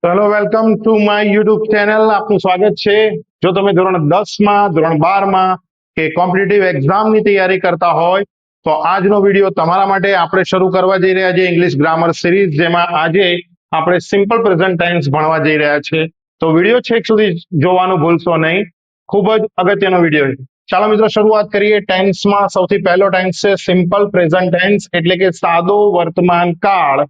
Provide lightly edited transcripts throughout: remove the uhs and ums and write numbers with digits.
Hello, welcome to my YouTube channel. આપનું સ્વાગત છે. જો તમે ધોરણ 10 માં, ધોરણ 12 માં કે કોમ્પિટિટિવ એક્ઝામની તૈયારી કરતા હોય તો આજનો વિડીયો તમારા માટે આપણે શરૂ કરવા જઈ રહ્યા છીએ ઇંગ્લિશ ગ્રામર સિરીઝ, જેમાં આજે આપણે સિમ્પલ પ્રેઝન્ટ ટેન્સ ભણવા જઈ રહ્યા છીએ. તો વિડીયો છેક સુધી જોવાનું ભૂલશો નહીં, ખૂબ જ અગત્યનો વિડીયો છે. ચાલો મિત્રો, શરૂઆત કરીએ. ટેન્સમાં સૌથી પહેલો ટેન્સ છે સિમ્પલ પ્રેઝન્ટ ટેન્સ, એટલે કે સાદો વર્તમાન કાળ.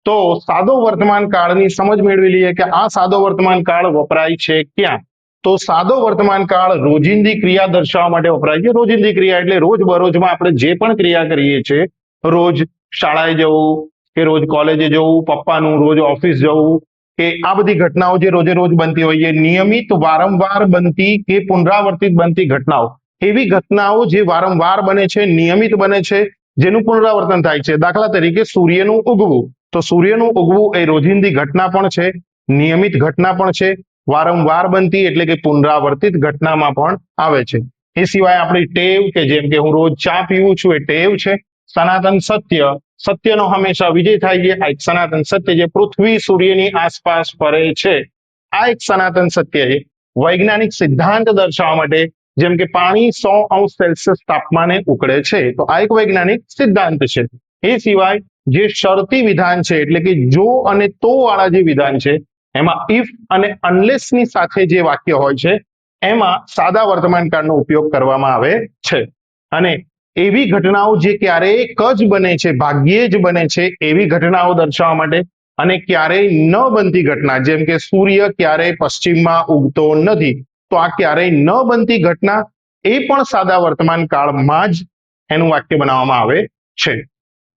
તો સાદો વર્તમાન કાળની સમજ મેળવી લઈએ કે આ સાદો વર્તમાન કાળ વપરાય છે ક્યાં. તો સાદો વર્તમાન કાળ રોજિંદી ક્રિયા દર્શાવવા માટે વપરાય છે. રોજિંદી ક્રિયા એટલે રોજ બરોજમાં આપણે જે પણ ક્રિયા કરીએ છીએ, રોજ શાળાએ જવું કે રોજ કોલેજે જવું, પપ્પાનું રોજ ઓફિસ જવું, કે આ બધી ઘટનાઓ જે રોજે રોજ બનતી હોય, નિયમિત વારંવાર બનતી કે પુનરાવર્તિત બનતી ઘટનાઓ, એવી ઘટનાઓ જે વારંવાર બને છે, નિયમિત બને છે, જેનું પુનરાવર્તન થાય છે. દાખલા તરીકે સૂર્યનું ઉગવું. તો સૂર્યનું ઉગવું એ રોજિંદી ઘટના પણ છે, નિયમિત ઘટના પણ છે, વારંવાર બનતી એટલે કે પુનરાવર્તિત ઘટનામાં પણ આવે છે. એ સિવાય આપણી ટેવ, કે જેમ કે હું રોજ ચા પીવું છું, એ ટેવ છે. સનાતન સત્ય, સત્યનો હંમેશા વિજય થાય છે. આ એક સનાતન સત્ય જે પૃથ્વી સૂર્યની આસપાસ ફરે છે, આ એક સનાતન સત્ય છે. વૈજ્ઞાનિક સિદ્ધાંત દર્શાવવા માટે, જેમ કે પાણી 100°C તાપમાને ઉકળે છે, તો આ એક વૈજ્ઞાનિક સિદ્ધાંત છે. એ સિવાય જે શરતી વિધાન છે, એટલે કે જો અને તો વાળા જે વિધાન છે, એમાં ઇફ અને અનલેસ ની સાથે જે વાક્ય હોય છે, એમાં સાદા વર્તમાન કાળનો ઉપયોગ કરવામાં આવે છે. અને એવી ઘટનાઓ જે ક્યારેક જ બને છે, ભાગ્યે જ બને છે, એવી ઘટનાઓ દર્શાવવા માટે, અને ક્યારેય ન બનતી ઘટના, જેમ કે સૂર્ય ક્યારેય પશ્ચિમમાં ઉગતો નથી, તો આ ક્યારેય ન બનતી ઘટના, એ પણ સાદા વર્તમાન કાળમાં જ એનું વાક્ય બનાવવામાં આવે છે.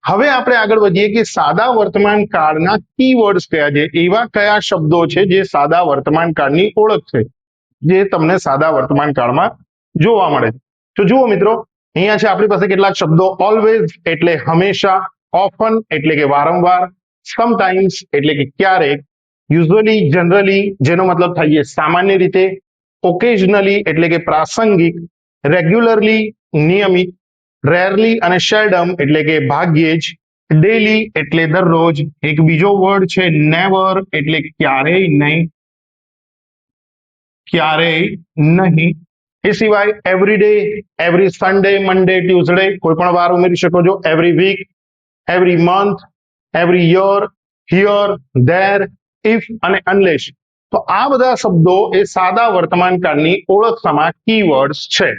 હવે આપણે આગળ વધીએ કે સાદા વર્તમાન કાળના કીવર્ડ્સ કયા છે, એવા કયા શબ્દો છે જે સાદા વર્તમાન કાળની ઓળખ છે, જે તમને સાદા વર્તમાન કાળમાં જોવા મળે. તો જુઓ મિત્રો, અહીંયા છે આપણી પાસે કેટલાક શબ્દો. ઓલવેઝ એટલે હંમેશા, ઓફન એટલે કે વારંવાર, સમટાઈમ્સ એટલે કે ક્યારેક, યુઝ્યુઅલી જનરલી જેનો મતલબ થાય છે સામાન્ય રીતે, ઓકેઝનલી એટલે કે પ્રાસંગિક, રેગ્યુલરલી નિયમિત, રેરલી અને શેલ્ડમ એટલે કે ભાગ્યે જ, ડેલી એટલે દરરોજ. એક બીજો વર્ડ છે નેવર એટલે ક્યારેય નહીં, ક્યારેય નહીં. એ સિવાય every day, every Sunday, Monday, Tuesday, કોઈ પણ વાર ઉમેરી શકો છો. Every week, every month, every year, here, there, if અને અનલેસ. તો આ બધા શબ્દો એ સાદા વર્તમાન કાળની ઓળખ સમા કીવર્ડ્સ છે.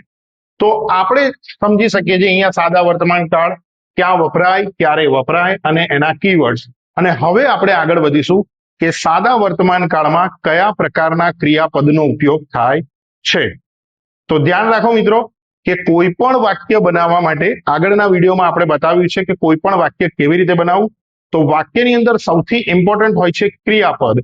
તો આપણે સમજી શકીએ છીએ અહીંયા સાદા વર્તમાન કાળ ક્યાં વપરાય, ક્યારે વપરાય અને એના કીવર્ડ્સ. અને હવે આપણે આગળ વધીશું કે સાદા વર્તમાન કાળમાં કયા પ્રકારના ક્રિયાપદનો ઉપયોગ થાય છે. તો ધ્યાન રાખો મિત્રો કે કોઈ પણ વાક્ય બનાવવા માટે આગળના વિડીયોમાં આપણે બતાવ્યું છે કે કોઈ પણ વાક્ય કેવી રીતે બનાવવું. તો વાક્યની અંદર સૌથી ઇમ્પોર્ટન્ટ હોય છે ક્રિયાપદ.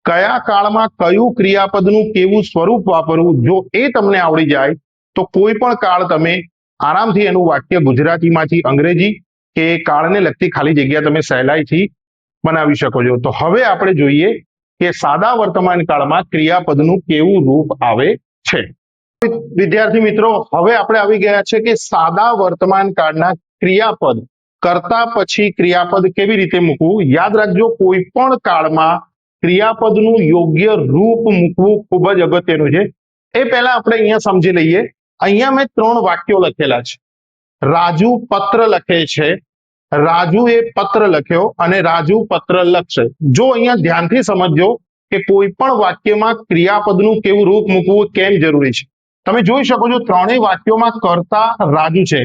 કયા કાળમાં કયું ક્રિયાપદનું કેવું સ્વરૂપ વાપરવું, જો એ તમને આવડી જાય તો કોઈ પણ કાળ તમે આરામથી એનું વાક્ય ગુજરાતીમાંથી અંગ્રેજી કે કાળને લગતી ખાલી જગ્યા તમે સહેલાઈથી બનાવી શકો છો. તો હવે આપણે જોઈએ કે સાદા વર્તમાન કાળમાં ક્રિયાપદનું કેવું રૂપ આવે છે. વિદ્યાર્થી મિત્રો, હવે આપણે આવી ગયા છે કે સાદા વર્તમાન કાળના ક્રિયાપદ કરતા પછી ક્રિયાપદ કેવી રીતે મૂકવું. યાદ રાખજો, કોઈ પણ કાળમાં ક્રિયાપદનું યોગ્ય રૂપ મૂકવું ખૂબ જ અગત્યનું છે. એ પહેલા આપણે અહીંયા સમજી લઈએ. અહીંયા મેં 3 વાક્યો લખેલા છે. રાજુ પત્ર લખે છે, રાજુએ પત્ર લખ્યો અને રાજુ પત્ર લખશે. જો અહીંયા ધ્યાનથી સમજજો કે કોઈ પણ વાક્યમાં ક્રિયાપદનું કેવું રૂપ મૂકવું કેમ જરૂરી છે. તમે જોઈ શકો છો ત્રણેય વાક્યોમાં કર્તા રાજુ છે.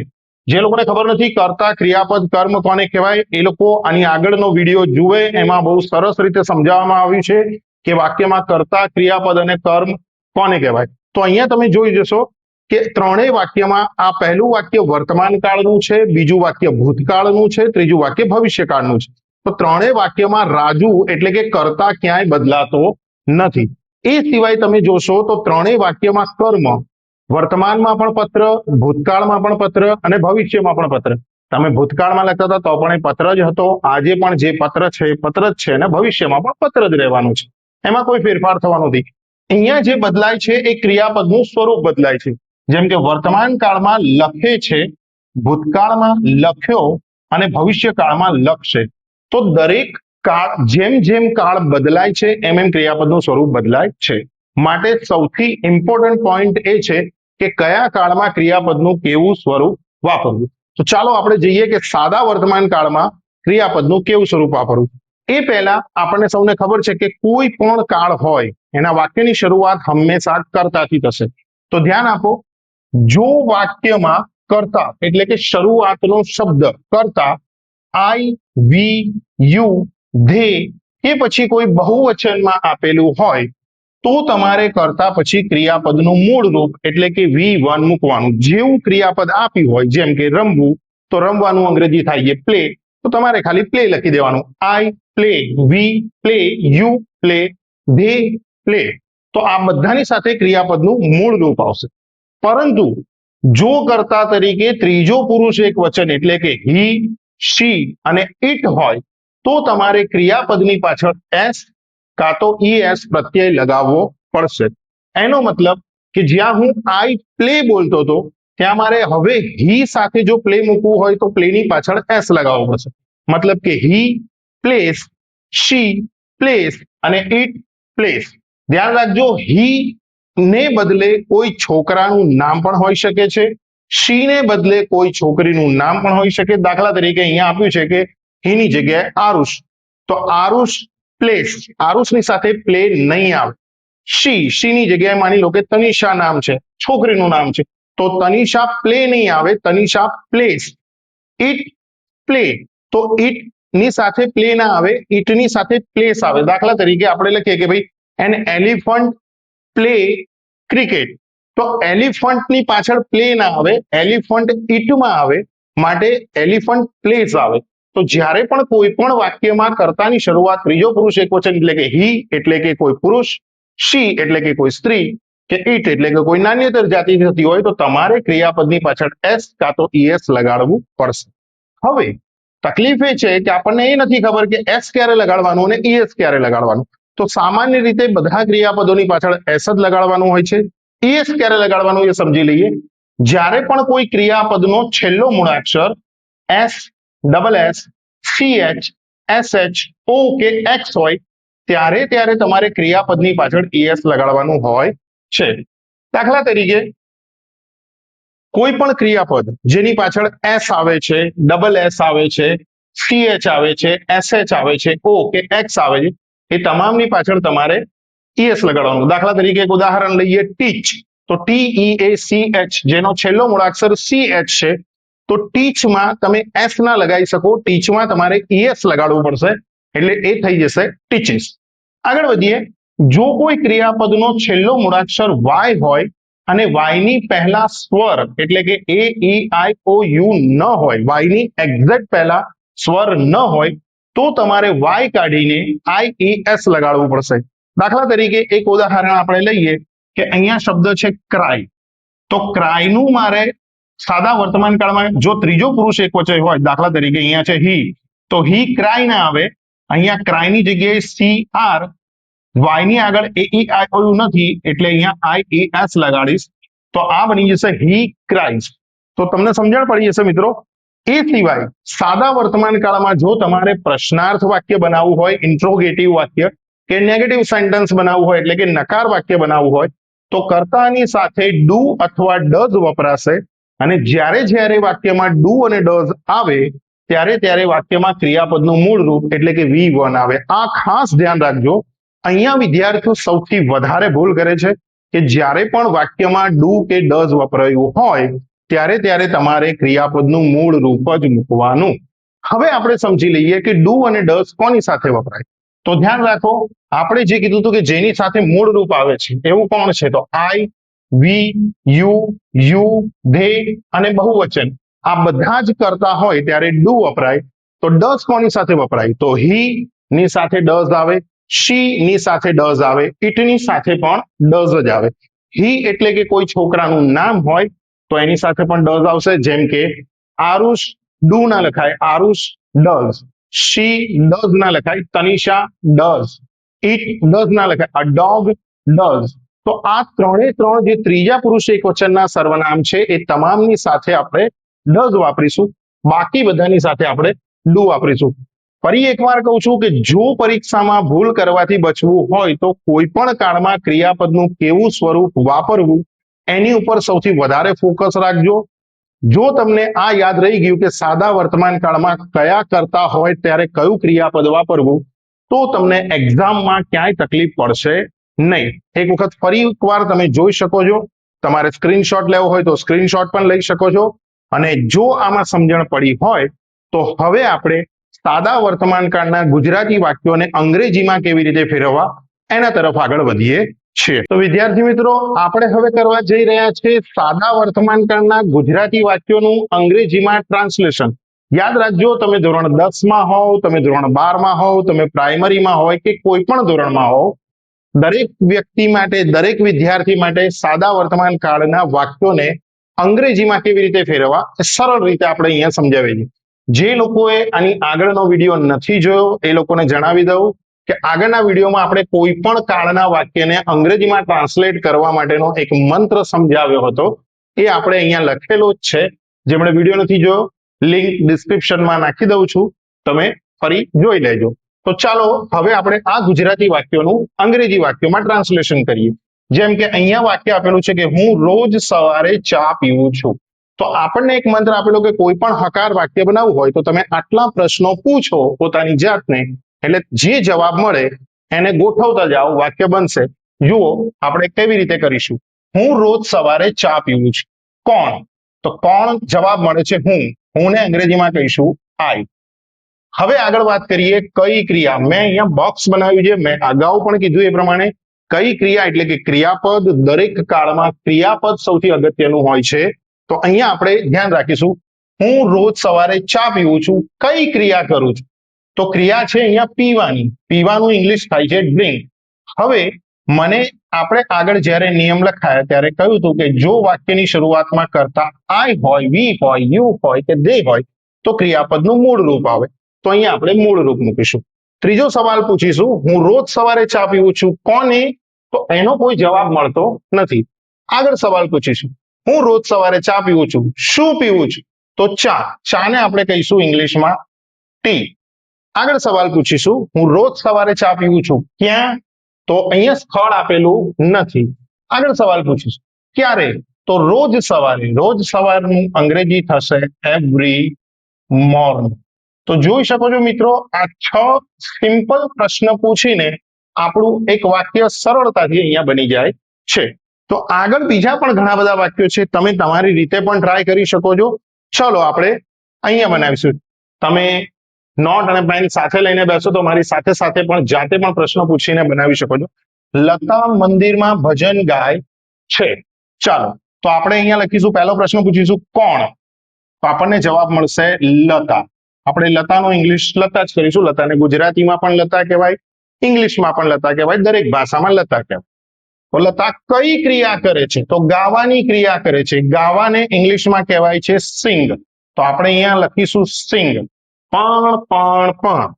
જે લોકોને ખબર નથી કર્તા, ક્રિયાપદ, કર્મ કોને કહેવાય, એ લોકો આની આગળનો વિડીયો જુએ, એમાં બહુ સરસ રીતે સમજાવવામાં આવ્યું છે કે વાક્યમાં કર્તા, ક્રિયાપદ અને કર્મ કોને કહેવાય. તો અહીંયા તમે જોઈ જશો કે ત્રણેય વાક્યમાં આ પહેલું વાક્ય વર્તમાન કાળનું છે, બીજું વાક્ય ભૂતકાળનું છે, ત્રીજું વાક્ય ભવિષ્યકાળનું છે. તો ત્રણેય વાક્યમાં રાજુ એટલે કે કર્તા ક્યાંય બદલાતો નથી. એ સિવાય તમે જોશો તો ત્રણેય વાક્યમાં કર્મ વર્તમાનમાં પણ પત્ર, ભૂતકાળમાં પણ પત્ર અને ભવિષ્યમાં પણ પત્ર. તમે ભૂતકાળમાં લખતા હતા તો પણ એ પત્ર જ હતો, આજે પણ જે પત્ર છે એ પત્ર જ છે, અને ભવિષ્યમાં પણ પત્ર જ રહેવાનું છે. એમાં કોઈ ફેરફાર થવાનો નથી. અહીંયા જે બદલાય છે એ ક્રિયાપદનું સ્વરૂપ બદલાય છે. જેમ કે વર્તમાન કાળમાં લખે છે, ભૂતકાળમાં લખ્યો અને ભવિષ્યકાળમાં લખશે. તો દરેક કાળ જેમ જેમ કાળ બદલાય છે એમ એમ ક્રિયાપદનું સ્વરૂપ બદલાય છે. માટે સૌથી ઇમ્પોર્ટન્ટ પોઈન્ટ એ છે કે કયા કાળમાં ક્રિયાપદનું કેવું સ્વરૂપ વાપરવું. તો ચાલો આપણે જઈએ કે સાદા વર્તમાન કાળમાં ક્રિયાપદનું કેવું સ્વરૂપ વાપરવું. એ પહેલા આપણને સૌને ખબર છે કે કોઈ પણ કાળ હોય એના વાક્યની શરૂઆત હંમેશા કર્તાથી થશે. તો ધ્યાન આપો, જો વાક્યમાં કર્તા એટલે કે શરૂઆતનો શબ્દ કર્તા આઈ, વી, યુ, ધે કે પછી કોઈ બહુવચનમાં આપેલું હોય તો તમારે કર્તા પછી ક્રિયાપદનું મૂળ રૂપ એટલે કે V1 મૂકવાનું. જેવું ક્રિયાપદ આપ્યું હોય, જેમ કે રમવું, તો રમવાનું અંગ્રેજી થાય છે પ્લે, તો તમારે ખાલી પ્લે લખી દેવાનું. I play, we play, you play, they play. તો આ બધાની સાથે ક્રિયાપદનું મૂળ રૂપ આવશે. પરંતુ જો કર્તા તરીકે ત્રીજો પુરુષ એક વચન એટલે કે હી, શી અને ઇટ હોય તો તમારે ક્રિયાપદની પાછળ એસ કાં તો ઈએસ પ્રત્યય લગાવવો પડશે. એનો મતલબ કે જ્યાં હું આઈ પ્લે બોલતો હતો ત્યાં મારે હવે હી સાથે જો પ્લે મૂકવું હોય તો પ્લેની પાછળ એસ લગાવવો પડશે. મતલબ કે હી પ્લેસ, શી પ્લેસ અને ઇટ પ્લેસ. ધ્યાન રાખજો, હી ને બદલે કોઈ છોકરાનું નામ પણ હોઈ શકે છે, શી ને બદલે કોઈ છોકરીનું નામ પણ હોઈ શકે. દાખલા તરીકે અહીંયા આપ્યું છે કે હીની જગ્યાએ આરુષ, તો આરુષ પ્લેસ, આરુષની સાથે પ્લે નહીં આવે. શી ની જગ્યાએ માની લો કે તનિષા નામ છે, છોકરીનું નામ છે, તો તનિષા પ્લે નહીં આવે, તનિષા પ્લેસ. ઇટ પ્લે, તો ઇટ ની સાથે પ્લે ના આવે, ઇટ ની સાથે પ્લેસ આવે. દાખલા તરીકે આપણે લખીએ કે ભાઈ એન એલિફન્ટ પ્લે ક્રિકેટ, તો એલિફન્ટ ની પાછળ પ્લે ના આવે, એલિફન્ટ ઇટમાં આવે, માટે એલિફન્ટ પ્લેસ આવે. તો જ્યારે પણ કોઈ પણ વાક્યમાં કર્તાની શરૂઆત ત્રીજો પુરુષ એકવચન એટલે કે હી એટલે કે કોઈ પુરુષ, શી એટલે કે કોઈ સ્ત્રી કે ઇટ એટલે કે કોઈ નાન્યતર જાતિ થતી હોય તો તમારે ક્રિયાપદની પાછળ એસ કાં તો ઈએસ લગાડવું પડશે. હવે તકલીફ એ છે કે આપણને એ નથી ખબર કે એસ ક્યારે લગાડવાનું અને ઈએસ ક્યારે લગાડવાનું. તો સામાન્ય રીતે બધા ક્રિયાપદોની પાછળ એસ જ લગાડવાનું હોય છે. ઈએસ ક્યારે લગાડવાનું એ સમજી લઈએ. જ્યારે પણ કોઈ ક્રિયાપદનો છેલ્લો મૂળાક્ષર S, double S, CH, SH, O કે X હોય ત્યારે તમારે ક્રિયાપદની પાછળ ES લગાડવાનું હોય છે. દાખલા તરીકે કોઈ પણ ક્રિયાપદ જેની પાછળ S આવે છે, ડબલ S આવે છે, CH આવે છે, SH આવે છે, O કે X આવે છે, એ તમામની પાછળ તમારે ES લગાડવાનું. દાખલા તરીકે એક ઉદાહરણ લઈએ, ટીચ, તો TEACH જેનો છેલ્લો મૂળાક્ષર CH છે, તો ટીચમાં તમે એસ ના લગાવી શકો, ટીચમાં તમારે ઈએસ લગાડવું પડશે, એટલે એ થઈ જશે ટીચીસ. આગળ વધીએ, જો કોઈ ક્રિયાપદનો છેલ્લો મૂળાક્ષર વાય હોય અને વાય ની પહેલા સ્વર એટલે કે AEIOU ન હોય, વાય ની એક્ઝેક્ટ પહેલા સ્વર ન હોય તો તમારે વાય કાઢીને IES લગાડવું પડશે. દાખલા તરીકે એક ઉદાહરણ આપણે લઈએ કે અહીંયા શબ્દ છે ક્રાય, તો ક્રાયનું મારે સાદા વર્તમાન કાળમાં જો ત્રીજો પુરુષ એકવચન હોય, દાખલા તરીકે અહીંયા છે હી, તો હી ક્રાય ના આવે, અહીંયા ક્રાય ની જગ્યાએ CR, વાય ની આગળ AEIOU નથી એટલે અહીંયા IES લગાડીશ, તો આ બની જશે હી ક્રાઇઝ. તો તમને સમજણ પડી જશે મિત્રો. એ સિવાય સાદા વર્તમાન કાળમાં જો તમારે પ્રશ્નાર્થ વાક્ય બનાવવું હોય, ઇન્ટ્રોગેટિવ વાક્ય કે નેગેટિવ સેન્ટેન્સ બનાવવું હોય એટલે કે નકાર વાક્ય બનાવવું હોય તો કર્તાની સાથે ડુ અથવા ડઝ વપરાશે. અને જ્યારે વાક્યમાં ડુ અને ડઝ આવે ત્યારે વાક્યમાં ક્રિયાપદનું મૂળ રૂપ એટલે કે V1 આવે. આ ખાસ ધ્યાન રાખજો. અહીંયા વિદ્યાર્થીઓ સૌથી વધારે ભૂલ કરે છે કે જ્યારે પણ વાક્યમાં ડુ કે ડઝ વપરાયું હોય ત્યારે તમારે ક્રિયાપદનું મૂળ રૂપ જ મૂકવાનું. હવે આપણે સમજી લઈએ કે ડુ અને ડઝ કોની સાથે વપરાય. તો ધ્યાન રાખો, આપણે જે કીધું હતું કે જેની સાથે મૂળ રૂપ આવે છે એવું કોણ છે, તો આઈ, વી, યુ, ધે અને બહુવચન આ બધા જ કરતા હોય ત્યારે ડુ વપરાય. તો ડઝ કોની સાથે વપરાય, તો હી ની સાથે ડઝ આવે, શી ની સાથે ડઝ આવે, ઇટ ની સાથે પણ ડઝ જ આવે. હી એટલે કે કોઈ છોકરાનું નામ હોય તો એની સાથે પણ ડઝ આવશે, જેમ કે આરુષ ડુ ના લખાય, આરુષ ડઝ. શી ડઝ ના લખાય, તનિષા ડઝ. ઇટ ડઝ ના લખાય, અ ડોગ ડઝ. તો આ ત્રણે ત્રણ જે ત્રીજા પુરુષ એકવચનના સર્વનામ છે એ તમામની સાથે આપણે ડઝ વાપરીશું, બાકી બધાની સાથે આપણે ડુ વાપરીશું. ફરી એકવાર કહું છું કે જો પરીક્ષામાં ભૂલ કરવાથી બચવું હોય તો કોઈ પણ કાળમાં ક્રિયાપદનું કેવું સ્વરૂપ વાપરવું એની ઉપર સૌથી વધારે ફોકસ રાખજો. જો તમને આ યાદ રહી ગયું કે સાદા વર્તમાન કાળમાં કયા કરતા હોય ત્યારે કયું ક્રિયાપદ વાપરવું, તો તમને એક્ઝામમાં ક્યાંય તકલીફ પડશે નહીં. એક વખત ફરી એકવાર તમે જોઈ શકો છો. તમારે સ્ક્રીનશોટ લેવો હોય તો સ્ક્રીનશોટ પણ લઈ શકો છો. અને જો આમાં સમજણ પડી હોય તો હવે આપણે સાદા વર્તમાન કાળના ગુજરાતી વાક્યોને અંગ્રેજીમાં કેવી રીતે ફેરવવા એના તરફ આગળ વધીએ છીએ. તો વિદ્યાર્થી મિત્રો, આપણે હવે કરવા જઈ રહ્યા છીએ સાદા વર્તમાન કાળના ગુજરાતી વાક્યોનું અંગ્રેજીમાં ટ્રાન્સલેશન. યાદ રાખજો, તમે ધોરણ 10 માં હોવ, તમે ધોરણ 12 માં હોવ, તમે પ્રાઇમરીમાં હોય કે કોઈ પણ ધોરણમાં હોવ, દરેક વ્યક્તિ માટે, દરેક વિદ્યાર્થી માટે સાદા વર્તમાન કાળના વાક્યોને અંગ્રેજીમાં કેવી રીતે ફેરવવા એ સરળ રીતે આપણે અહીંયા સમજાવીએ છીએ. જે લોકોએ આની આગળનો વિડીયો નથી જોયો એ લોકોને જણાવી દઉં કે આગળના વિડીયોમાં આપણે કોઈ પણ કાળના વાક્યને અંગ્રેજીમાં ટ્રાન્સલેટ કરવા માટેનો એક મંત્ર સમજાવ્યો હતો. એ આપણે અહીંયા લખેલો જ છે. જેમણે વિડીયો નથી જોયો, લિંક ડિસ્ક્રિપ્શનમાં નાખી દઉં છું, તમે ફરી જોઈ લેજો. તો ચાલો હવે આપણે આ ગુજરાતી વાક્યોનું અંગ્રેજી વાક્યોમાં ટ્રાન્સલેશન કરીએ. જેમ કે અહીંયા વાક્ય આપેલું છે કે હું રોજ સવારે ચા પીવું છું. તો આપણને એક મંત્ર આપેલો કે કોઈ પણ હકાર વાક્ય બનાવવું હોય તો તમે આટલા પ્રશ્નો પૂછો પોતાની જાતને, એટલે જે જવાબ મળે એને ગોઠવતા જાઓ, વાક્ય બનશે. જુઓ આપણે કેવી રીતે કરીશું. હું રોજ સવારે ચા પીવું છું. કોણ? તો કોણ જવાબ મળે છે હું. હું ને અંગ્રેજીમાં કહીશું આઈ. હવે આગળ વાત કરીએ કઈ ક્રિયા. મેં અહીંયા બોક્સ બનાવ્યું છે. મેં અગાઉ પણ કીધું એ પ્રમાણે કઈ ક્રિયા એટલે કે ક્રિયાપદ. દરેક કાળમાં ક્રિયાપદ સૌથી અગત્યનું હોય છે. તો અહીંયા આપણે ધ્યાન રાખીશું. હું રોજ સવારે ચા પીવું છું. કઈ ક્રિયા કરું છું? તો ક્રિયા છે અહીંયા પીવાની. પીવાનું ઇંગ્લિશ થાય છે ડ્રિંક. હવે મને આપણે આગળ જ્યારે નિયમ લખાયા ત્યારે કહ્યું હતું કે જો વાક્યની શરૂઆતમાં કરતા આઈ હોય, વી હોય, યુ હોય કે દે હોય તો ક્રિયાપદનું મૂળ રૂપ આવે. તો અહીંયા આપણે મૂળ રૂપ મૂકીશું. ત્રીજો સવાલ પૂછીશું, હું રોજ સવારે ચા પીવું છું. કોને? તો એનો કોઈ જવાબ મળતો નથી. આગળ સવાલ પૂછીશું, હું રોજ સવારે ચા પીવું છું. શું પીવું છું? તો ચા. ચાને આપણે કહીશું ઇંગ્લિશમાં ટી. આગળ સવાલ પૂછીશું, હું રોજ સવારે ચા પીવું છું. ક્યાં? તો અહીંયા સ્થળ આપેલું નથી. આગળ સવાલ પૂછીશું, ક્યારે? તો રોજ સવારે. રોજ સવારનું અંગ્રેજી થશે એવરી મોર્નિંગ. તો જોઈ શકો છો મિત્રો, આ 6 સિમ્પલ પ્રશ્ન પૂછીને આપણું એક વાક્ય સરળતાથી અહીંયા બની જાય છે. તો આગળ બીજા પણ ઘણા બધા વાક્યો છે, તમે તમારી રીતે પણ ટ્રાય કરી શકો છો. ચલો આપણે અહીંયા બનાવીશું. તમે નોટ અને પેન સાથે લઈને બેસો તો મારી સાથે સાથે પણ જાતે પણ પ્રશ્ન પૂછીને બનાવી શકો છો. લતા મંદિરમાં ભજન ગાય છે. ચાલો તો આપણે અહીંયા લખીશું, પહેલો પ્રશ્ન પૂછીશું કોણ? તો આપણને જવાબ મળશે લતા. આપણે લતાનો ઇંગ્લિશ લતા જ કરીશું. લતાને ગુજરાતીમાં પણ લતા કહેવાય, ઇંગ્લિશમાં પણ લતા કહેવાય, દરેક ભાષામાં લતા કહેવાય. તો લતા કઈ ક્રિયા કરે છે? તો ગાવાની ક્રિયા કરે છે. ગાવાને ઇંગ્લિશમાં કહેવાય છે સિંગ. તો આપણે અહીંયા લખીશું સિંગ. પણ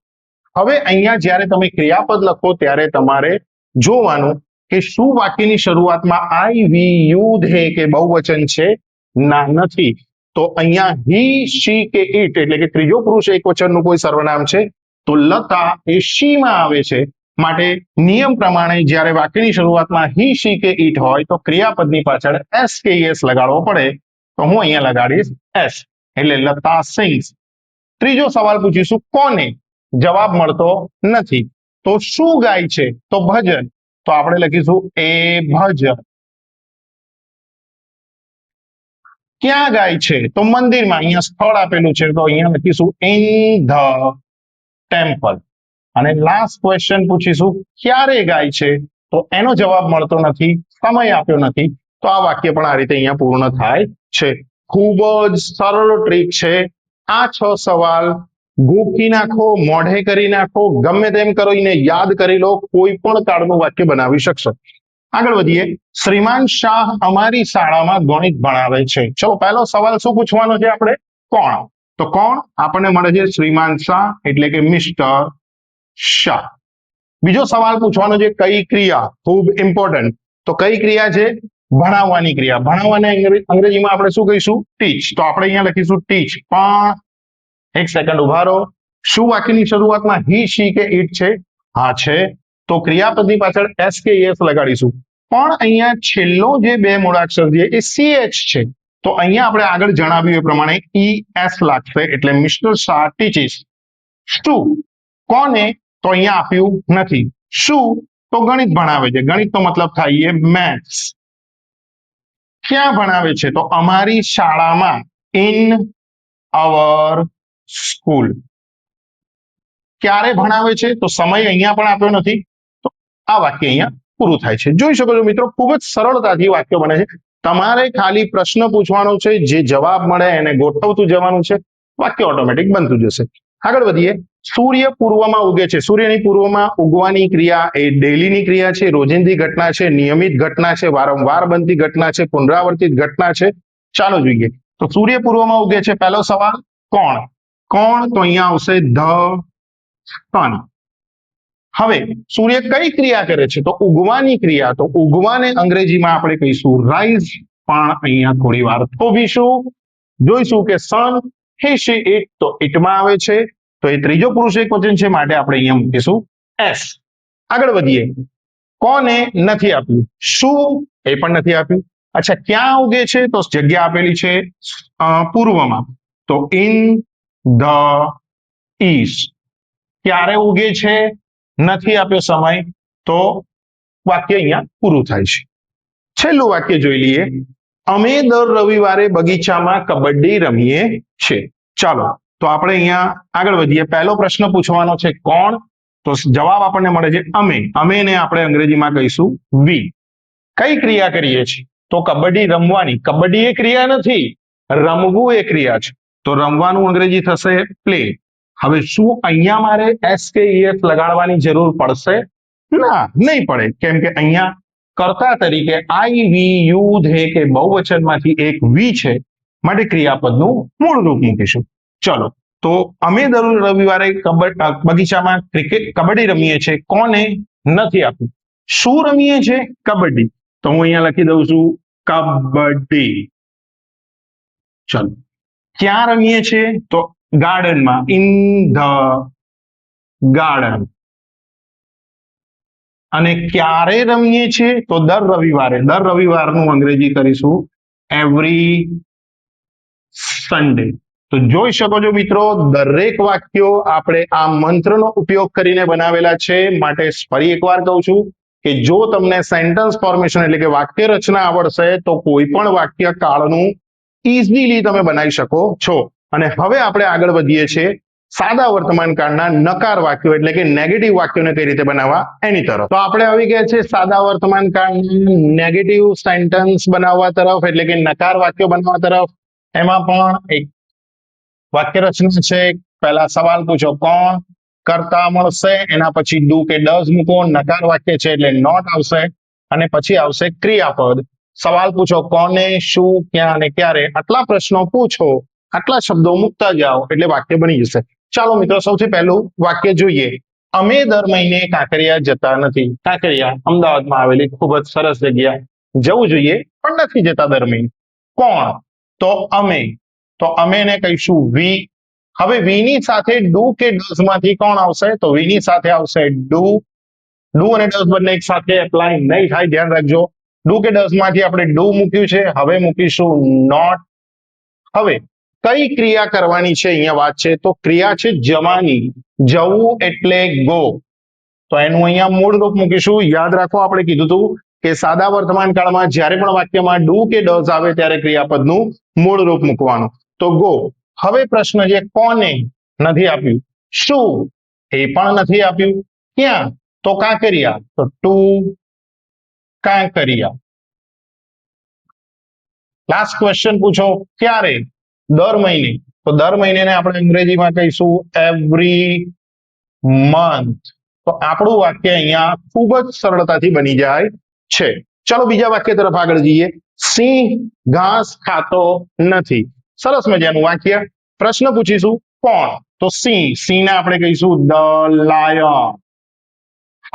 હવે અહીંયા જ્યારે તમે ક્રિયાપદ લખો ત્યારે તમારે જોવાનું કે શું વાક્યની શરૂઆતમાં આઈ, વી, યુ, ધે કે બહુવચન છે? ના, નથી. તો અહીંયા હી, શી કે ઇટ એટલે કે ત્રીજો પુરુષ એકવચનનું કોઈ સર્વનામ છે. તો લતા એ શી માં આવે છે. માટે નિયમ પ્રમાણે જ્યારે વાક્યની શરૂઆતમાં હી, શી કે ઇટ હોય તો ક્રિયાપદની પાછળ એસ કે એસ લગાડવો પડે. તો હું અહીંયા લગાડીશ એસ, એટલે લતા સિંગ્સ. ત્રીજો સવાલ પૂછીશું કોને? જવાબ મળતો નથી. તો શું ગાય છે? તો ભજન. તો આપણે લખીશું એ ભજન. ક્યાં ગાય છે? તો મંદિરમાં. અહીંયા સ્થળ આપેલું છે તો અહીંયા લખીશું ઇન ધ ટેમ્પલ. અને લાસ્ટ ક્વેશ્ચન પૂછીશું ક્યારે ગાય છે? તો એનો જવાબ મળતો નથી, સમય આપ્યો નથી. તો આ વાક્ય પણ આ રીતે અહીંયા પૂર્ણ થાય છે. ખૂબ જ સરળ ટ્રીક છે. આ 6 સવાલ ગોખી નાખો, મોઢે કરી નાખો, ગમે તેમ કરીને યાદ કરી લો, કોઈ પણ કાળનું વાક્ય બનાવી શકશો. આગળ વધીએ. શ્રીમાન શાહ અમારી શાળામાં ગણિત ભણાવે છે. ચલો પહેલો સવાલ શું પૂછવાનો છે આપણે? કોણ? તો કોણ આપણને મળે છે શ્રીમાન શાહ એટલે કે મિસ્ટર શાહ. બીજો સવાલ પૂછવાનો છે કઈ ક્રિયા? ખૂબ ઇમ્પોર્ટન્ટ. તો કઈ ક્રિયા છે? ભણાવવાની ક્રિયા. ભણાવવાને અંગ્રેજીમાં આપણે શું કહીશું? ટીચ. તો આપણે અહીંયા લખીશું ટીચ. પણ એક સેકન્ડ ઉભા રહો. શું વાક્યની શરૂઆતમાં હી શી કે ઇટ છે? હા છે. તો ક્રિયાપદની પાછળ એસ કે એસ લગાડીશું. પણ અહીંયા છેલ્લો જે બે મૂળાક્ષર છે એ CH છે. તો અહીંયા આપણે આગળ જણાવ્યું એ પ્રમાણે ES લાગશે. એટલે મિસ્ટર શાહ ટીચીસ. શું કોને? તો અહીંયા આપ્યું નથી. શું? તો ગણિત ભણાવે છે. ગણિતનો મતલબ થાય મેથ્સ. ક્યાં ભણાવે છે? તો અમારી શાળામાં. In our school. ક્યારે ભણાવે છે? તો સમય અહીંયા પણ આપ્યો નથી. તો આ વાક્ય અહીંયા પૂરું થાય છે. જોઈ શકો છો મિત્રો, ખૂબ જ સરળતાથી વાક્ય બને છે. તમારે ખાલી પ્રશ્ન પૂછવાનો છે, જે જવાબ મળે એને ગોઠવતું જવાનું છે, વાક્ય ઓટોમેટિક બનતું જશે. આગળ વધીએ. સૂર્ય પૂર્વમાં ઉગે છે. સૂર્યની પૂર્વમાં ઉગવાની ક્રિયા એ ડેલીની ક્રિયા છે, રોજિંદી ઘટના છે, નિયમિત ઘટના છે, વારંવાર બનતી ઘટના છે, પુનરાવર્તિત ઘટના છે. ચાલો જોઈએ. તો સૂર્ય પૂર્વમાં ઉગે છે. પહેલો સવાલ, કોણ? કોણ? તો અહીંયા આવશે ધ સન. હવે સૂર્ય કઈ ક્રિયા કરે છે? તો ઉગવાની ક્રિયા. તો ઉગવાને અંગ્રેજીમાં આપણે કહીશું રાઇઝ. પણ અહીંયા થોડી વાર થોભીશું. જોઈશું કે સન, હી શી ઇટ. તો ઇટમાં આવે છે. તો એ ત્રીજો પુરુષ એકવચન છે, માટે આપણે અહીંયા મૂકીશું એસ. આગળ વધીએ. કોને નથી આપ્યું? શું? એ પણ નથી આપ્યું. અચ્છા, ક્યાં ઉગે છે? તો જગ્યા આપેલી છે પૂર્વમાં. તો ઇન ધ ઈસ્ટ. ક્યારે ઉગે છે? નથી આપ્યો સમય. તો વાક્ય અહીંયા પૂરું થાય છે. છેલ્લું વાક્ય જોઈ લઈએ. અમે દર રવિવારે બગીચામાં કબડ્ડી રમીએ છીએ. ચાલો, તો આપણે અહીંયા આગળ વધીએ. પહેલો પ્રશ્ન પૂછવાનો છે કોણ? તો જવાબ આપણને મળે છે અમે. અમેને આપણે અંગ્રેજીમાં કહીશું વી. કઈ ક્રિયા કરીએ છીએ? તો કબડ્ડી રમવાની. કબડ્ડી એ ક્રિયા નથી, રમવું એ ક્રિયા છે. તો રમવાનું અંગ્રેજી થશે પ્લે. હવે શું અહીંયા મારે એસ કે ES લગાડવાની જરૂર પડશે? ના, નહીં પડે. કેમ કે અહીંયા કર્તા તરીકે આઈ વી યુ ધે કે બહુવચનમાંથી એક વી છે, માટે ક્રિયાપદનું મૂળ રૂપ મૂકીશું. ચલો, તો અમે દર રવિવારે બગીચામાં કબડ્ડી રમીએ છીએ. કોને નથી આપ્યું? શું રમીએ છીએ? કબડ્ડી. તો હું અહીંયા લખી દઉં છું કબડ્ડી. ચલો, ક્યાં રમીએ છીએ? તો ગાર્ડનમાં. In the garden. અને ક્યારે રમીએ છીએ? તો દર રવિવારે. દર રવિવારનું અંગ્રેજી કરીશું એવરી સન્ડે. તો જોઈ શકો છો મિત્રો, દરેક વાક્યો આપણે આ મંત્રનો ઉપયોગ કરીને બનાવેલા છે. માટે ફરી એકવાર કહું છું કે જો તમને સેન્ટેન્સ ફોર્મેશન એટલે કે વાક્ય રચના આવડશે તો કોઈ પણ વાક્ય કાળનું ઇઝીલી તમે બનાવી શકો છો. અને હવે આપણે આગળ વધીએ છીએ સાદા વર્તમાન કાળના નકાર વાક્યો એટલે કે નેગેટિવ વાક્યોને કઈ રીતે બનાવવા એની તરફ. તો આપણે આવી ગયા છે સાદા વર્તમાન કાળના નેગેટિવ સેન્ટેન્સ બનાવવા તરફ, એટલે કે નકાર વાક્યો બનાવવા તરફ. એમાં પણ એક વાક્ય રચના છે. પહેલા સવાલ પૂછો કોણ, કર્તા મળશે, એના પછી ડુ કે ડઝ મૂકો, નકાર વાક્ય છે એટલે નોટ આવશે, અને પછી આવશે ક્રિયાપદ. સવાલ પૂછો કોને, શું, ક્યાં અને ક્યારે. આટલા પ્રશ્નો પૂછો, આટલા શબ્દો મૂકતા જાઓ એટલે વાક્ય બની જશે. ચાલો મિત્રો, સૌથી પહેલું વાક્ય જોઈએ. અમે દર મહિને કાંકરિયા જતા નથી. કાંકરિયા અમદાવાદમાં આવેલી ખૂબ જ સરસ જગ્યા, જવું જોઈએ પણ નથી જતા દર મહિને. કોણ? તો અમે. તો અમે ને કહીશું વી. હવે વી ની સાથે ડુ કે ડઝ માંથી કોણ આવશે? તો વી ની સાથે આવશે ડુ. ડુ અને ડઝ બંને એક સાથે એપ્લાય નહીં થાય, ધ્યાન રાખજો. ડુ કે ડઝ માંથી આપણે ડુ મૂક્યું છે, હવે મૂકીશું નોટ. હવે કઈ ક્રિયા કરવાની છે અહીંયા વાત છે? તો ક્રિયા છે જવાની. જવું એટલે ગો. તો એનું અહીંયા મૂળ રૂપ મૂકીશું. યાદ રાખો, આપણે કીધું હતું કે સાદા વર્તમાન કાળમાં જ્યારે પણ વાક્યમાં ડુ કે ડઝ આવે ત્યારે ક્રિયાપદનું મૂળ રૂપ મૂકવાનું. તો ગો. હવે પ્રશ્ન છે કોને નથી આપ્યું? શું? એ પણ નથી આપ્યું. ક્યાં? તો કાંકરિયા. તો ટુ કાંકરિયા. લાસ્ટ ક્વેશ્ચન પૂછો ક્યારે? દર મહિને. તો દર મહિને આપણે અંગ્રેજીમાં કહીશું એવરી મંથ. તો આપણું વાક્ય અહીંયા ખૂબ જ સરળતાથી બની જાય છે. ચલો બીજા વાક્ય તરફ આગળ જઈએ. સિંહ ઘાસ ખાતો નથી. સરસ મજાનું વાક્ય. પ્રશ્ન પૂછીશું કોણ? તો સિંહ. સિંહને આપણે કહીશું ધ લાયન.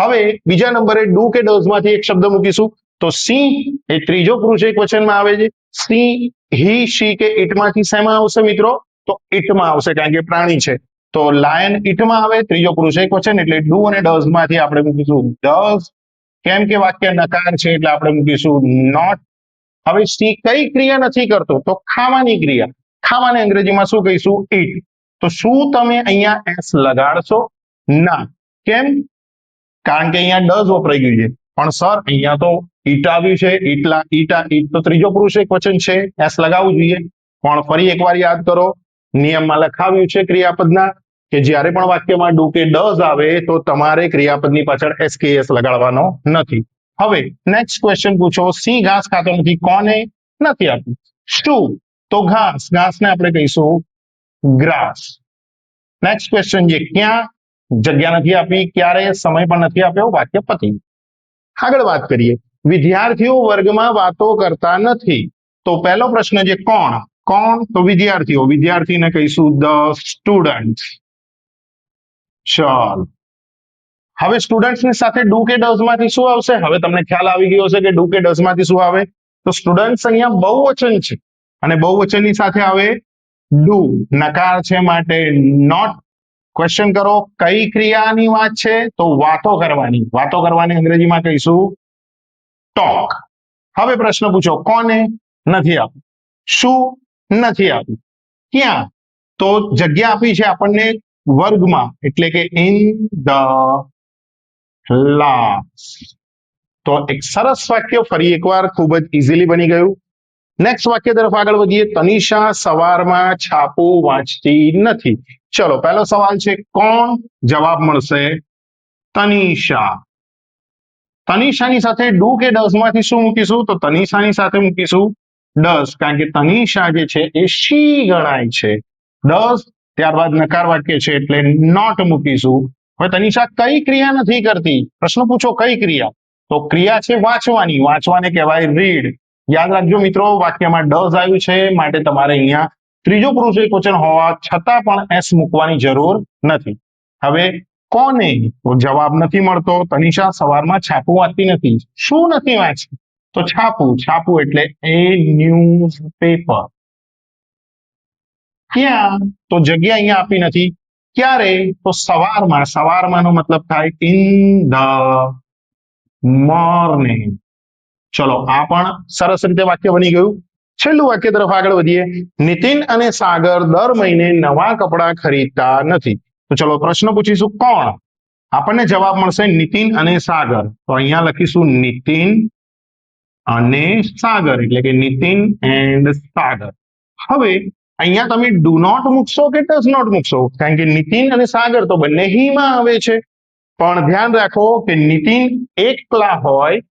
હવે બીજા નંબરે ડુ કે ડઝ માંથી એક શબ્દ મૂકીશું. તો સિંહ એ ત્રીજો પુરુષ એકવચનમાં આવે છે. સિંહ હી શી કે ઇટ માંથી શેમાં આવશે મિત્રો? તો ઇટમાં આવશે, કારણ કે પ્રાણી છે. તો લાયન ઈટમાં આવે, ત્રીજો પુરુષ એકવચન એટલે ડુ અને ડઝ માંથી આપણે મૂકીશું ડઝ. કેમ કે વાક્ય નકાર છે એટલે આપણે મૂકીશું નોટ. હવે સી કઈ ક્રિયા નથી કરતો? તો ખાવાની ક્રિયા. ખાવાને અંગ્રેજીમાં શું કહીશું? ઈટ. તો શું તમે અહીંયા એસ લગાડશો? ના. કેમ? કારણ કે અહીંયા ડઝ વપરાઈ ગયું છે. પણ સર અહીંયા તો ઈટ આવ્યું છે, ઈટલા ઈટા ઈટ તો ત્રીજો પુરુષ એકવચન છે, એસ લગાવવું જોઈએ. પણ ફરી એકવાર યાદ કરો, નિયમમાં લખાવ્યું છે ક્રિયાપદના કે જ્યારે પણ વાક્યમાં ડુ કે ડઝ આવે તો તમારે ક્રિયાપદની પાછળ એસકેએસ લગાડવાનો નથી. હવે નેક્સ્ટ ક્વેશ્ચન પૂછો, સી ઘાસ ખાતો નથી. કોને નથી આપ્યું? શું? તો ઘાસ. ઘાસને આપણે કહીશું ગ્રાસ. નેક્સ્ટ ક્વેશ્ચન છે ક્યાં? જગ્યા નથી આપી. ક્યારે? સમય પણ નથી આપ્યો. વાક્ય પતી. આગળ વાત કરીએ, વિદ્યાર્થીઓ વર્ગમાં વાતો કરતા નથી. તો પહેલો પ્રશ્ન છે કોણ? કોણ? તો વિદ્યાર્થીઓ. વિદ્યાર્થીને કહીશું ધ સ્ટુડન્ટ. ચાલ, હવે સ્ટુડન્ટ્સ ની સાથે ડુ કે ડઝ માંથી શું આવશે? હવે તમને ખ્યાલ આવી ગયો હશે કે ડુ કે ડઝ માંથી શું આવે. તો સ્ટુડન્ટ્સ અહીંયા બહુવચન છે અને બહુવચનની સાથે આવે ડુ. નકાર છે માટે નોટ. ક્વેશ્ચન કરો, કઈ ક્રિયાની વાત છે? તો વાતો કરવાની. વાતો કરવાની અંગ્રેજીમાં કહીશું ટોક. હવે પ્રશ્ન પૂછો, કોને નથી આપ્યું? શું નથી આપ્યું? ક્યાં? તો જગ્યા આપી છે આપણને વર્ગમાં, એટલે કે ઇન ધ ક્લાસ. તો એક સરસ વાક્ય ફરી એકવાર ખૂબ જ ઇઝીલી બની ગયું. નેક્સ્ટ વાક્ય તરફ આગળ વધીએ. તનિષા સવારમાં છાપું વાંચતી નથી. ચલો, પહેલો સવાલ છે કોણ? જવાબ મળશે તનિષા. તનિષાની સાથે ડુ કે ડઝ માંથી શું મૂકીશું? તો તનિષાની સાથે મૂકીશું ડઝ, કારણ કે તનિષા જે છે એ શી ગણાય છે. ડઝ, ત્યારબાદ નકાર વાક્ય છે એટલે નોટ મૂકીશું. હવે તનિષા કઈ ક્રિયા નથી કરતી? પ્રશ્ન પૂછો કઈ ક્રિયા? તો ક્રિયા છે વાંચવાની. વાંચવાને કહેવાય રીડ. યાદ રાખજો મિત્રો, વાક્યમાં ડઝ આવ્યું છે માટે તમારે અહીંયા ત્રીજો પુરુષ એકવચન હોવા છતાં પણ એસ મૂકવાની જરૂર નથી. હવે કોને? તો જવાબ નથી મળતો. તનિષા સવારમાં છાપું વાંચતી નથી. શું નથી વાંચતી? તો છાપું. છાપું એટલે એ ન્યૂઝપેપર. ક્યાં? તો જગ્યા અહીંયા આપી નથી. ક્યારે? તો સવારમાં. સવારમાંનો મતલબ થાય ઇન ધ મોર્નિંગ. ચલો, આ પણ સરસ રીતે વાક્ય બની ગયું. છેલ્લું વાક્ય તરફ આગળ વધીએ. નીતિન અને સાગર દર મહિને નવા કપડા ખરીદતા નથી. તો ચલો પ્રશ્ન પૂછીશું કોણ? આપણને જવાબ મળશે નીતિન અને સાગર. તો અહીંયા લખીશું નીતિન અને સાગર, એટલે કે નીતિન એન્ડ સાગર. હવે અહીંયા તમે ડુ નોટ મૂકશો કે ડઝ નોટ મૂકશો? કારણ કે નીતિન અને સાગર તો બંને હી માં આવે છે. પણ ધ્યાન રાખો કે નીતિન એકલા હોય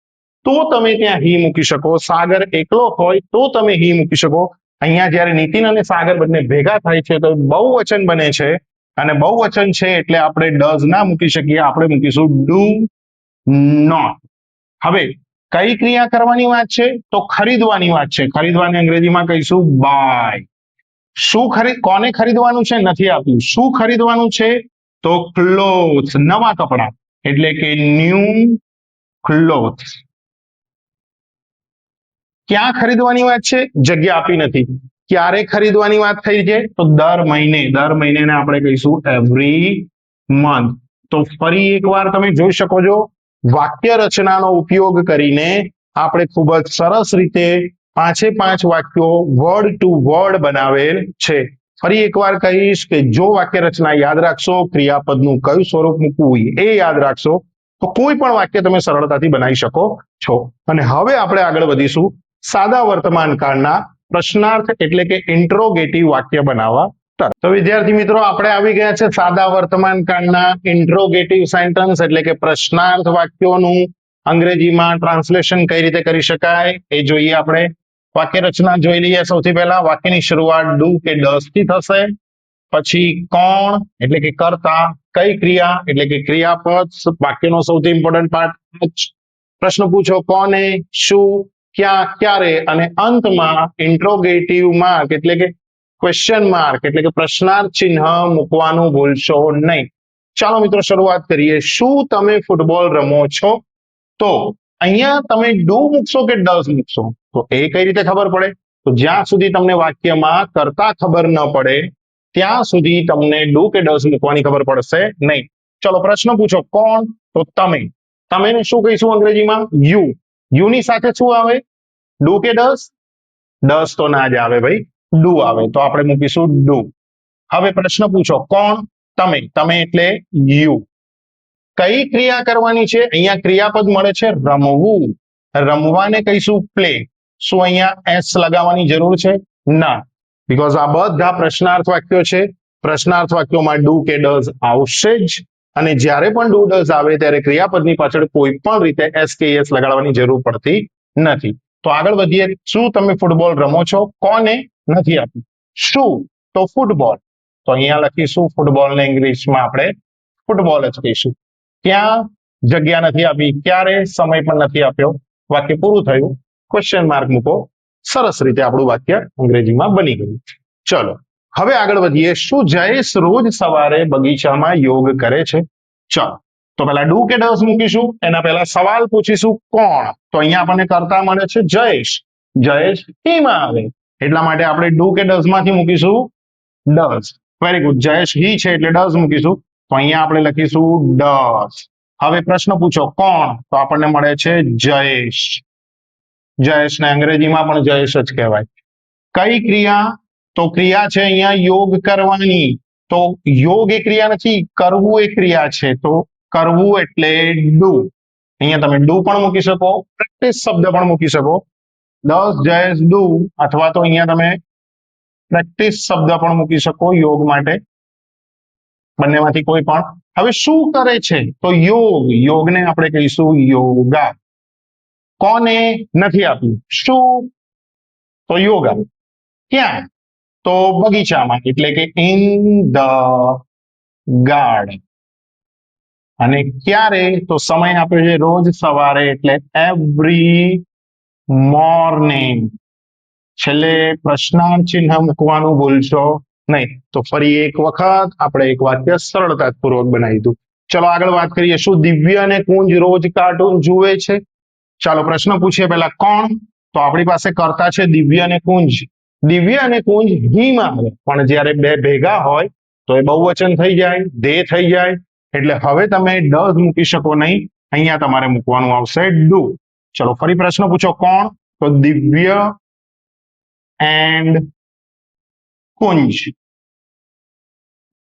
તો તમે ત્યાં હી મૂકી શકો. સાગર એકલો હોય તો તમે હી મૂકી શકો. અહીંયા જ્યારે નીતિન અને સાગર બંને ભેગા થાય છે તો બહુવચન બને છે, અને બહુવચન છે એટલે આપણે ડઝ ના મૂકી શકીએ. આપણે મૂકીશું ડુ નોટ. હવે કઈ ક્રિયા કરવાની વાત છે? તો ખરીદવાની વાત છે. ખરીદવાની અંગ્રેજીમાં કહીશું બાય. શું કોને ખરીદવાનું છે? નથી આપ્યું. શું ખરીદવાનું છે? તો ક્લોથ્સ, નવા કપડા, એટલે કે ન્યૂ ક્લોથ્સ. ક્યાં ખરીદવાની વાત છે? જગ્યા આપી નથી. ક્યારે ખરીદવાની વાત થઈ છે? તો દર મહિને. દર મહિને આપણે કહીશું એવરી મંથ. તો ફરી એકવાર તમે જોઈ શકો છો, વાક્ય રચનાનો ઉપયોગ કરીને આપણે ખૂબ જ સરસ રીતે 5 વાક્યો વર્ડ ટુ વર્ડ બનાવેલ છે. ફરી એકવાર કહીશ કે જો વાક્ય રચના યાદ રાખશો, ક્રિયાપદનું કયું સ્વરૂપ મૂકવું એ યાદ રાખશો, તો કોઈ પણ વાક્ય તમે સરળતાથી બનાવી શકો છો. અને હવે આપણે આગળ વધીશું સાદા વર્તમાન કાળના પ્રશ્નાર્થ એટલે કે ઇન્ટ્રોગેટિવ વાક્ય બનાવવા તરફ. તો વિદ્યાર્થી મિત્રો, આપણે આવી ગયા છે સાદા વર્તમાન કાળના ઇન્ટ્રોગેટિવ સેન્ટેન્સ એટલે કે પ્રશ્નાર્થ વાક્યોનું અંગ્રેજીમાં ટ્રાન્સલેશન કઈ રીતે કરી શકાય એ જોઈએ. આપણે વાક્ય રચના જોઈ લઈએ. સૌથી પહેલા વાક્યની શરૂઆત ડુ કે ડઝ થી થશે. પછી કોણ એટલે કે કર્તા, કઈ ક્રિયા એટલે કે ક્રિયાપદ, વાક્યનો સૌથી ઇમ્પોર્ટન્ટ પાર્ટ. પ્રશ્ન પૂછો કોને, શું, ક્યાં, ક્યારે, અને અંતમાં ઇન્ટ્રોગેટિવ માર્ક એટલે કે ક્વેશ્ચન માર્ક એટલે કે પ્રશ્નાર્થ ચિહ્ન મૂકવાનું ભૂલશો નહીં. ચાલો મિત્રો શરૂઆત કરીએ. શું તમે ફૂટબોલ રમો છો? તો અહીંયા તમે ડુ મૂકશો કે ડઝ મૂકશો? તો એ કઈ રીતે ખબર પડે? તો જ્યાં સુધી તમને વાક્યમાં કર્તા ખબર ન પડે ત્યાં સુધી તમને ડુ કે ડઝ મૂકવાની ખબર પડશે નહીં. ચલો પ્રશ્ન પૂછો કોણ? તો તમે. તમે શું કહીશું અંગ્રેજીમાં? યુ. યુ ની સાથે શું આવે? ડુ કે ડઝ? ડઝ તો ના જ આવે ભાઈ, ડુ આવે, તો આપણે મૂકીશું ડુ. હવે પ્રશ્ન પૂછો કોણ? તમે. તમે એટલે યુ. કઈ ક્રિયા કરવાની છે? અહીંયા ક્રિયાપદ મળે છે રમવું. રમવાને કહીશું પ્લે. શું અહીંયા એસ લગાવવાની જરૂર છે? ના, બીકોઝ આ બધા પ્રશ્નાર્થ વાક્યો છે. પ્રશ્નાર્થ વાક્યોમાં ડુ કે ડઝ આવશે જ, અને જ્યારે પણ ડુ ડઝ આવે ત્યારે ક્રિયાપદની પાછળ કોઈ પણ રીતે એસ કે એસ લગાડવાની જરૂર પડતી નથી. તો આગળ વધીએ. શું તમે ફૂટબોલ રમો છો? કોને? નથી આપ્યું. શું? તો ફૂટબોલ. તો અહીંયા લખીશું ફૂટબોલ ને ઇંગ્લિશમાં આપણે ફૂટબોલ જ કહીશું. ક્યાં? જગ્યા નથી આપી. ક્યારે? સમય પણ નથી આપ્યો. વાક્ય પૂરું થયું. ક્વેશ્ચન માર્ક મૂકો. સરસ રીતે આપણું વાક્ય અંગ્રેજીમાં બની ગયું. ચલો હવે આગળ વધીએ. શું જયેશ રોજ સવારે બગીચામાં યોગ કરે છે? ચલો તો પહેલા ડુ કે ડઝ મૂકીશું. એના પહેલા સવાલ પૂછીશું કોણ? તો અહીંયા આપણને કરતા મળે છે જયેશ. જયેશ હીમાં આવે, એટલા માટે આપણે ડુ કે ડઝ માંથી મૂકીશું does. Very good. Jayesh he છે એટલે ડઝ મૂકીશું. તો અહીંયા આપણે લખીશું ડઝ. હવે પ્રશ્ન પૂછો કોણ? તો આપણને મળે છે જયેશ. જયેશને અંગ્રેજીમાં પણ જયેશ જ કહેવાય. કઈ ક્રિયા? તો ક્રિયા છે અહીંયા યોગ કરવાની. તો યોગ એ ક્રિયા નથી, કરવું એ ક્રિયા છે. તો કરવું એટલે ડુ. અહીંયા તમે ડુ પણ મૂકી શકો, પ્રેક્ટિસ શબ્દ પણ મૂકી શકો. ડઝ જયેશ ડુ, અથવા તો અહીંયા તમે પ્રેક્ટિસ શબ્દ પણ મૂકી શકો યોગ માટે. બંનેમાંથી કોઈ પણ. હવે શું કરે છે? તો યોગ. યોગને આપણે કહીશું યોગા. કોને? નથી આપ્યું. શું? તો યોગા. ક્યાં? તો બગીચામાં, એટલે કે ઇન ધ ગાર્ડન. અને ક્યારે? તો સમય આપ્યો છે રોજ સવારે, એટલે એવરી મોર્નિંગ. છેલ્લે પ્રશ્નાર્થ ચિહ્ન મૂકવાનું ભૂલશો નહીં. તો ફરી એક વખત આપણે એક વાક્ય સરળતાપૂર્વક બનાવી દીધું. ચલો આગળ વાત કરીએ. શું દિવ્ય અને કુંજ રોજ કાર્ટૂન જુએ છે? ચાલો પ્રશ્ન પૂછીએ પહેલા કોણ? તો આપણી પાસે કરતા છે દિવ્ય અને કુંજ. દિવ્ય અને કુંજ હીમાં આવે, પણ જ્યારે બે ભેગા હોય તો એ બહુવચન થઈ જાય, ધે થઈ જાય. એટલે હવે તમે ડઝ મૂકી શકો નહીં. અહીંયા તમારે મૂકવાનું આવશે ડુ. ચલો ફરી પ્રશ્ન પૂછો કોણ? તો દિવ્ય એન્ડ કુંજ.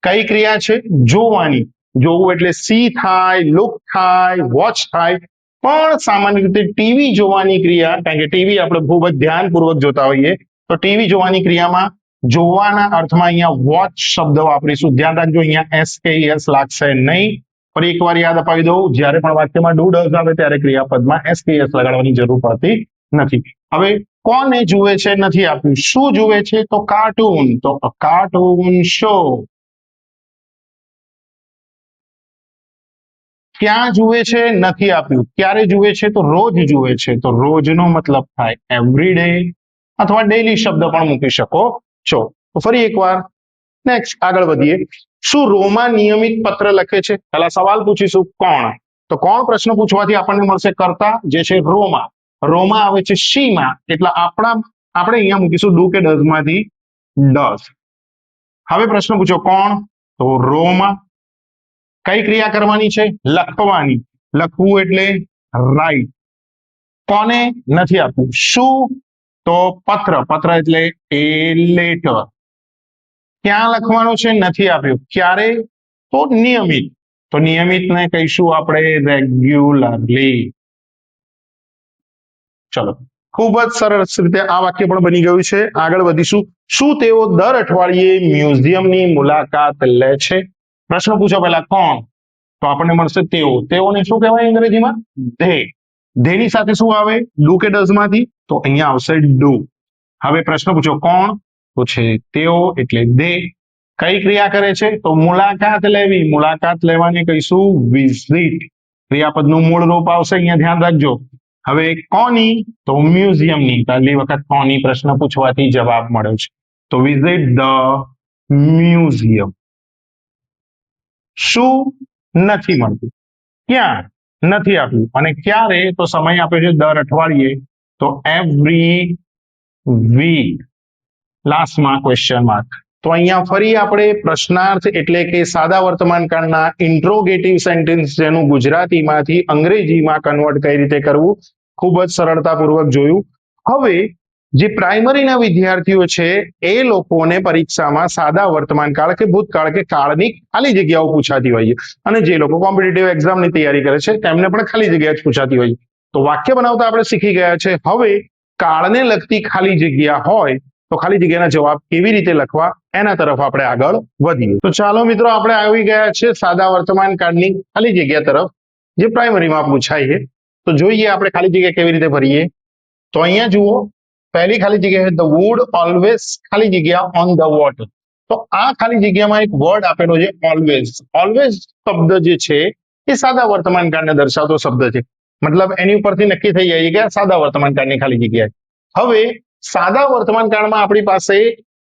કઈ ક્રિયા છે? જોવાની. જોવું એટલે સી થાય, લુક થાય, વોચ થાય. પણ સામાન્ય રીતે ટીવી જોવાની ક્રિયા, કારણ કે ટીવી આપણે ખૂબ જ ધ્યાનપૂર્વક જોતા હોઈએ, તો ટીવી જોવાની ક્રિયામાં જોવાના અર્થમાં અહીંયા વોચ શબ્દ વાપરીશું. ધ્યાન રાખજો, અહીંયા એસ કે એસ લાગશે નહીં. ફરી એકવાર યાદ અપાવી દઉં, જ્યારે પણ વાક્યમાં ડુ ડઝ આવે ત્યારે ક્રિયાપદમાં એસ કે એસ લગાડવાની જરૂર પડતી નથી. હવે કોને જુએ છે? નથી આપ્યું. શું જુએ છે? તો કાર્ટૂન. તો કાર્ટૂન શો. ક્યાં જુએ છે? નથી આપ્યું. ક્યારે જુએ છે? તો રોજ જુએ છે. તો રોજનો મતલબ થાય એવરી ડે, અથવા ડેલી શબ્દ પણ મૂકી શકો છો. તો ફરી એકવાર નેક્સ્ટ આગળ વધીએ. શું રોમા નિયમિત પત્ર લખે છે? પહેલા સવાલ પૂછીશું કોણ? તો કોણ પ્રશ્ન પૂછવાથી આપણને મળશે કરતા, જે છે રોમા. રોમા આવે છે શીમાં, એટલે આપણે અહીંયા મૂકીશું ડુ કે ડઝ માંથી ડઝ. હવે પ્રશ્ન પૂછો કોણ? તો રોમા. કઈ ક્રિયા કરવાની છે? લખવાની. લખવું એટલે રાઈટ. કોને? નથી આપ્યું. શું? તો પત્ર. પત્ર એટલે એ લેટર. ક્યાં લખવાનું છે? નથી આપ્યું. ક્યારે? તો નિયમિત. તો નિયમિતને કહીશું આપણે રેગ્યુલરલી. ચલો ખૂબ જ સરસ રીતે આ વાક્ય પણ બની ગયું છે. આગળ વધીશું. શું તેઓ દર અઠવાડિયે મ્યુઝિયમની મુલાકાત લે છે? પ્રશ્ન પૂછો પહેલા કોણ? તો આપણને મળશે તેઓ. તેઓને શું કહેવાય અંગ્રેજીમાં? ધે. ધેની સાથે શું આવે? ડુ કે ડઝ માંથી? તો અહીંયા આવશે ડુ. હવે પ્રશ્ન પૂછો કોણ? તો છે તેઓ, એટલે ધે. કઈ ક્રિયા કરે છે? તો મુલાકાત લેવી. મુલાકાત લેવાને કહીશું વિઝિટ. ક્રિયાપદનું મૂળ રૂપ આવશે, અહીંયા ધ્યાન રાખજો. હવે કોની? તો મ્યુઝિયમની. પહેલી વખત કોની પ્રશ્ન પૂછવાથી જવાબ મળ્યો છે. તો વિઝિટ ધ મ્યુઝિયમ. શું? નથી મળતું. ક્યાં? નથી આપ્યું. અને ક્યારે? તો સમય આપ્યો છે દર અઠવાડિયે. તો એવરી વીક. લાસ્ટમાં ક્વેશ્ચન માર્ક. તો અહીંયા ફરી આપણે પ્રશ્નાર્થ એટલે કે સાદા વર્તમાન કાળના ઇન્ટ્રોગેટિવ સેન્ટેન્સ જેનું ગુજરાતીમાંથી અંગ્રેજીમાં કન્વર્ટ કઈ રીતે કરવું ખૂબ જ સરળતાપૂર્વક જોયું. હવે જે પ્રાઇમરીના વિદ્યાર્થીઓ છે એ લોકોને પરીક્ષામાં સાદા વર્તમાન કાળ કે ભૂતકાળ કે કાળની ખાલી જગ્યાઓ પૂછાતી હોય છે, અને જે લોકો કોમ્પિટિટિવ એક્ઝામની તૈયારી કરે છે તેમને પણ ખાલી જગ્યા જ પૂછાતી હોય છે. તો વાક્ય બનાવતા આપણે શીખી ગયા છે. હવે કાળને લગતી ખાલી જગ્યા હોય તો ખાલી જગ્યાના જવાબ કેવી રીતે લખવા એના તરફ આપણે આગળ વધીએ. તો ચાલો મિત્રો, આપણે આવી ગયા છે સાદા વર્તમાન કાળની ખાલી જગ્યા તરફ જે પ્રાઇમરીમાં પૂછાય છે. તો જોઈએ આપણે ખાલી જગ્યા કેવી રીતે ભરીએ. તો અહીંયા જુઓ, પહેલી ખાલી જગ્યા છે ધ વુડ ઓલવેઝ ખાલી જગ્યા ઓન ધ વોટર. તો આ ખાલી જગ્યામાં એક વર્ડ આપેલો છે ઓલવેઝ. ઓલવેઝ શબ્દ જે છે એ સાદા વર્તમાન કાળને દર્શાવતો શબ્દ છે. મતલબ એની ઉપરથી નક્કી થઈ જાય કે આ સાદા વર્તમાન કાળની ખાલી જગ્યા છે. હવે સાદા વર્તમાન કાળમાં આપણી પાસે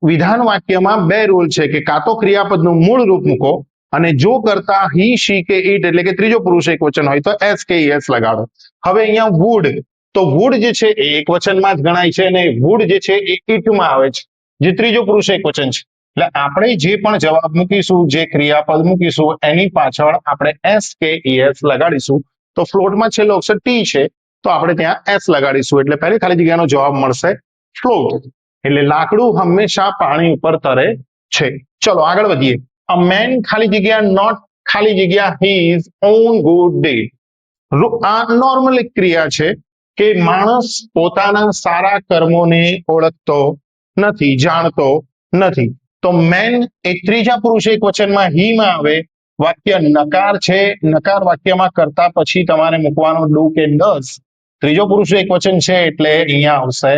વિધાન વાક્યમાં બે રૂલ છે કે કાં તો ક્રિયાપદનું મૂળ રૂપ મૂકો, અને જો કરતા હી શી કે ઇટ એટલે કે ત્રીજો પુરુષ એકવચન હોય તો એસ કે એસ લગાડો. હવે અહીંયા વુડ, તો વુડ જે છે એ એક વચનમાં જ ગણાય છે, અને વુડ જે છે એ ઇટમાં આવે છે જે ત્રીજો પુરુષ એકવચન છે. એટલે આપણે જે પણ જવાબ મૂકીશું, જે ક્રિયાપદ મૂકીશું એની પાછળ આપણે એસ કે એસ લગાડીશું. તો ફ્લોટમાં છેલ્લો અક્ષર ટી છે તો આપણે ત્યાં એસ લગાડીશું, એટલે પહેલી ખાલી જગ્યાનો જવાબ મળશે ફ્લોટ. એટલે લાકડું હંમેશા પાણી ઉપર તરે છે. ચલો આગળ વધીએ. અ મેન ખાલી જગ્યા નોટ ખાલી જગ્યા હીઝ ઓન ગુડ ડે. આ નોર્મલ એક ક્રિયા છે કે માણસ પોતાના સારા કર્મોને ઓળખતો નથી, જાણતો નથી. તો મેન એ ત્રીજા પુરુષ એકવચનમાં હી માં આવે. વાક્ય નકાર છે, નકાર વાક્યમાં કરતા પછી તમારે મૂકવાનો ડુ કે ડઝ. ત્રીજો પુરુષ એકવચન છે એટલે અહીંયા આવશે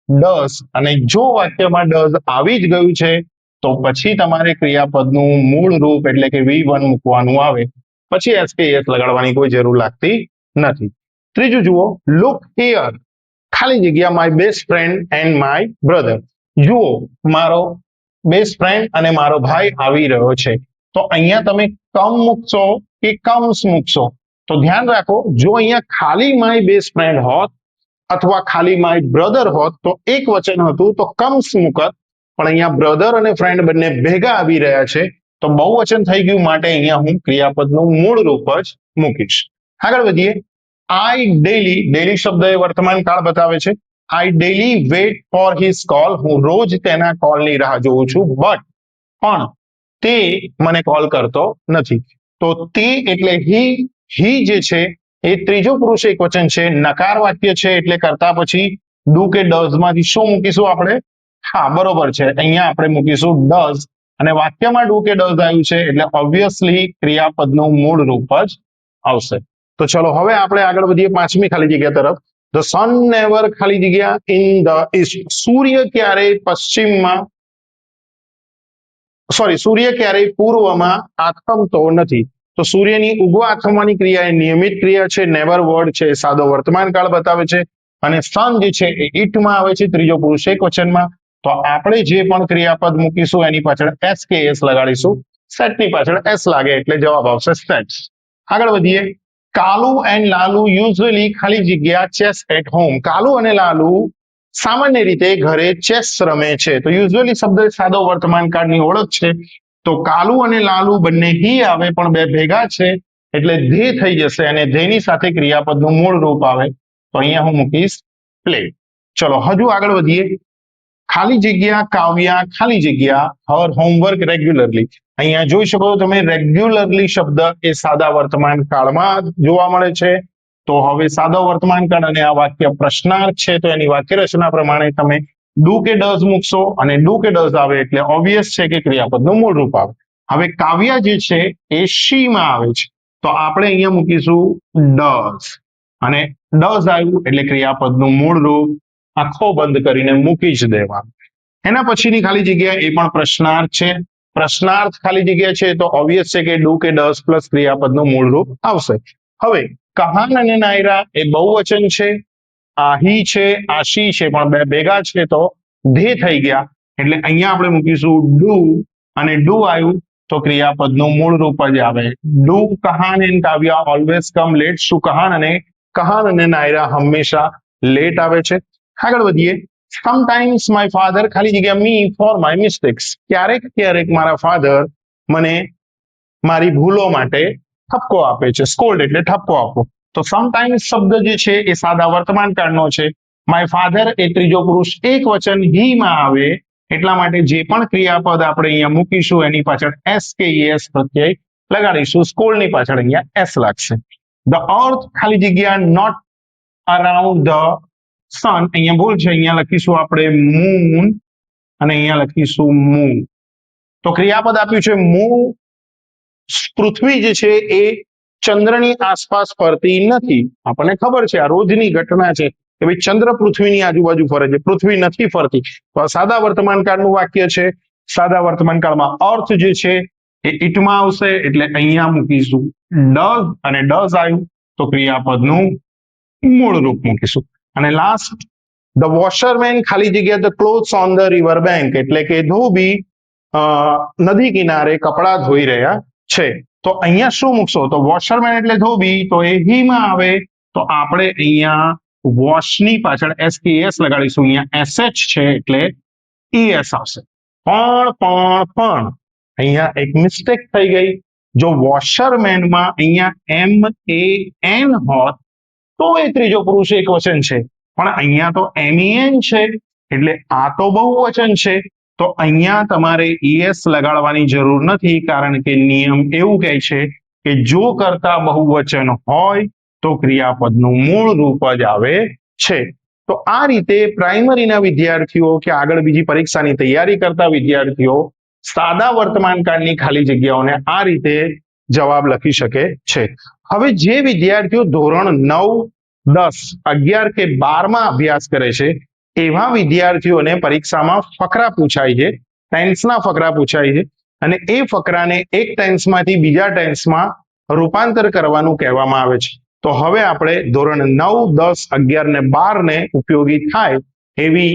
ડઝ, અને જો વાક્યમાં ડઝ આવી જ ગયું છે તો પછી તમારે ક્રિયાપદનું મૂળ રૂપ એટલે કે V1 મૂકવાનું આવે, પછી એસ કે એસ લગાડવાની કોઈ જરૂર લાગતી નથી. ત્રીજું જુઓ, લુક હિયર ખાલી જગ્યા my best friend and my brother. જુઓ, મારો બેસ્ટ ફ્રેન્ડ અને મારો ભાઈ આવી રહ્યો છે. તો અહીંયા તમે કમ મૂકશો કે કમ્સ મૂકશો? તો ધ્યાન રાખો, જો અહીંયા ખાલી માય બેસ્ટ ફ્રેન્ડ હોત અથવા ખાલી માય બ્રધર હોત તો એક વચન હતું તો કમ્સ મૂકત, પણ અહીંયા બ્રધર અને ફ્રેન્ડ બંને ભેગા આવી રહ્યા છે તો બહુવચન થઈ ગયું, માટે અહીંયા હું ક્રિયાપદનું મૂળ રૂપ જ મૂકીશ. આગળ વધીએ. આઈ ડેલી, ડેલી શબ્દ એ વર્તમાન કાળ બતાવે છે. I daily wait for his call, હું રોજ તેના કોલની રાહ જોઉં છું, બટ પણ તે મને કોલ કરતો નથી. તો તે એટલે હી જે છે એ ત્રીજો પુરુષ એકવચન છે, નકાર વાક્ય છે એટલે કરતા પછી ડુ કે ડઝ માંથી શું મૂકીશું આપણે? હા, બરોબર છે, અહીંયા આપણે મૂકીશું ડઝ, અને વાક્યમાં ડુ કે ડઝ આવ્યું છે એટલે ઓબ્વિયસલી ક્રિયાપદનું મૂળ રૂપ જ આવશે. તો ચલો હવે આપણે આગળ વધીએ પાંચમી ખાલી જગ્યા તરફ. ધ સન નેવર ખાલી જગ્યા ઇન ધ ઈસ્ટ. સૂર્ય ક્યારેય પશ્ચિમમાં, સૂર્ય ક્યારેય પૂર્વમાં આથમતો નથી. તો સૂર્યની ઉગવા આથમવાની ક્રિયા એ નિયમિત ક્રિયા છે. નેવર વર્ડ છે સાદો વર્તમાન કાળ બતાવે છે, અને સન જે છે એ ઇટમાં આવે છે ત્રીજો પુરુષ એકવચનમાં. તો આપણે જે પણ ક્રિયાપદ મૂકીશું એની પાછળ એસ કે એસ લગાડીશું. સેટની પાછળ એસ લાગે એટલે જવાબ આવશે સેટ. આગળ વધીએ. કાલુ એન્ડ લાલુ યુઝ્યુઅલી ખાલી જગ્યા ચેસ એટ હોમ. કાલુ અને લાલુ સામાન્ય રીતે ઘરે ચેસ રમે છે. તો યુઝ્યુઅલી શબ્દ સાદો વર્તમાન કાળની ઓળખ છે. તો કાલુ અને લાલુ બંને હી આવે પણ બે ભેગા છે એટલે ધે થઈ જશે, અને ધેની સાથે ક્રિયાપદનું મૂળ રૂપ આવે. તો અહીંયા હું મૂકીશ પ્લે. ચલો હજુ આગળ વધીએ. ખાલી જગ્યા કાવ્યા ખાલી જગ્યા હર હોમવર્ક રેગ્યુલરલી. અહીંયા જોઈ શકો છો તમે રેગ્યુલરલી શબ્દ એ સાદા વર્તમાન કાળમાં જોવા મળે છે. તો હવે સાદો વર્તમાન કાળ અને આ વાક્ય પ્રશ્નાર્થ છે તો એની વાક્ય રચના પ્રમાણે તમે ડુ કે ડઝ મૂકશો, અને ડુ કે ડઝ આવે એટલે ઓબ્વિયસ છે કે ક્રિયાપદનું મૂળ રૂપ આવે. હવે કાવ્યા જે છે એ શી માં આવે છે તો આપણે અહીંયા મૂકીશું ડઝ, અને ડઝ આવ્યું એટલે ક્રિયાપદનું મૂળ રૂપ આંખો બંધ કરીને મૂકી જ દેવાનું. એના પછીની ખાલી જગ્યા એ પણ પ્રશ્નાર્થ છે. પ્રશ્નાર્થ ખાલી જગ્યા છે તો ઓબ્વિયસ છે કે ડુ કે ડઝ પ્લસ ક્રિયાપદનું મૂળ રૂપ આવશે. હવે કહાન અને નાયરા એ બહુવચન છે. આહી છે, આશી છે, પણ બે ભેગા છે તો ધે થઈ ગયા એટલે અહીંયા આપણે મૂકીશું ડુ, અને ડુ આવ્યું તો ક્રિયાપદનું મૂળ રૂપ જ આવે. Do Kahan and Kavya always come late. શું કહાન અને નાયરા હંમેશા લેટ આવે છે. આગળ વધીએ. સમટાઈમ્સ માય ફાધર ખાલી જગ્યા મી ફોર માય મિસ્ટેક્સ, ક્યારેક ક્યારેક મારા ફાધર મને મારી ભૂલો માટે ઠપકો આપે છે. સ્કોલ્ડ એટલે ઠપકો આપવો. તો સમટાઈમ્સ શબ્દ જે છે એ સાદા વર્તમાન કાળનો છે. માય ફાધર એ ત્રીજો પુરુષ એક વચન હી માં આવે એટલા માટે જે પણ ક્રિયાપદ આપણે અહીંયા મૂકીશું એની પાછળ એસ કે એસ પ્રત્યય લગાડીશું. સ્કોલ્ડ ની પાછળ અહીંયા એસ લાગશે. ધ અર્થ ખાલી જગ્યા નોટ અરાઉન્ડ ધ સન, અહીંયા ભૂલ છે, અહીંયા લખીશું આપણે મૂન અને અહીંયા લખીશું મૂન. તો ક્રિયાપદ આપ્યું છે મૂવ. પૃથ્વી જે છે એ ચંદ્રની આસપાસ ફરતી નથી. આપણને ખબર છે, આ રોજની ઘટના છે કે ભાઈ ચંદ્ર પૃથ્વીની આજુબાજુ ફરે છે, પૃથ્વી નથી ફરતી. તો આ સાદા વર્તમાન કાળનું વાક્ય છે. સાદા વર્તમાન કાળમાં અર્થ જે છે એ ઇટમાં આવશે એટલે અહીંયા મૂકીશું ડઝ, અને ડઝ આવ્યું તો ક્રિયાપદનું મૂળ રૂપ મૂકીશું. અને લાસ્ટ ધ વોશરમેન ખાલી જગ્યા the clothes on the river bank, એટલે કે ધોબી નદી કિનારે કપડા ધોઈ રહ્યા છે. તો અહીંયા શું મૂકશો? તો વોશરમેન એટલે ધોબી, તો એ હીમાં આવે તો આપણે અહીંયા વોશની પાછળ એસ લગાડીશું. અહીંયા એસએચ છે એટલે ઈએસ આવશે. પણ અહીંયા એક મિસ્ટેક થઈ ગઈ. જો વોશરમેનમાં અહીંયા MAN હોત તો એ ત્રીજો પુરુષ એક વચન છે, પણ અહીંયા તો MEN છે એટલે આ તો બહુવચન છે. તો અહીંયા તમારે ES લગાડવાની જરૂર નથી, કારણ કે નિયમ એવું કહે છે કે જો કરતા બહુવચન હોય તો ક્રિયાપદનું મૂળ રૂપ જ આવે છે. તો આ રીતે પ્રાઇમરીના વિદ્યાર્થીઓ કે આગળ બીજી પરીક્ષાની તૈયારી કરતા વિદ્યાર્થીઓ સાદા વર્તમાન કાળની ખાલી જગ્યાઓને આ રીતે જવાબ લખી શકે છે. હવે જે વિદ્યાર્થીઓ ધોરણ 9, 10, 11 કે 12 માં અભ્યાસ કરે છે એવા વિદ્યાર્થીઓને પરીક્ષામાં ફકરા પૂછાય છે, ટેન્સના ફકરા પૂછાય છે, અને એ ફકરાને એક ટેન્સમાંથી બીજા ટેન્સમાં રૂપાંતર કરવાનું કહેવામાં આવે છે. તો હવે આપણે ધોરણ 9, 10, 11 ને 12 ને ઉપયોગી થાય એવી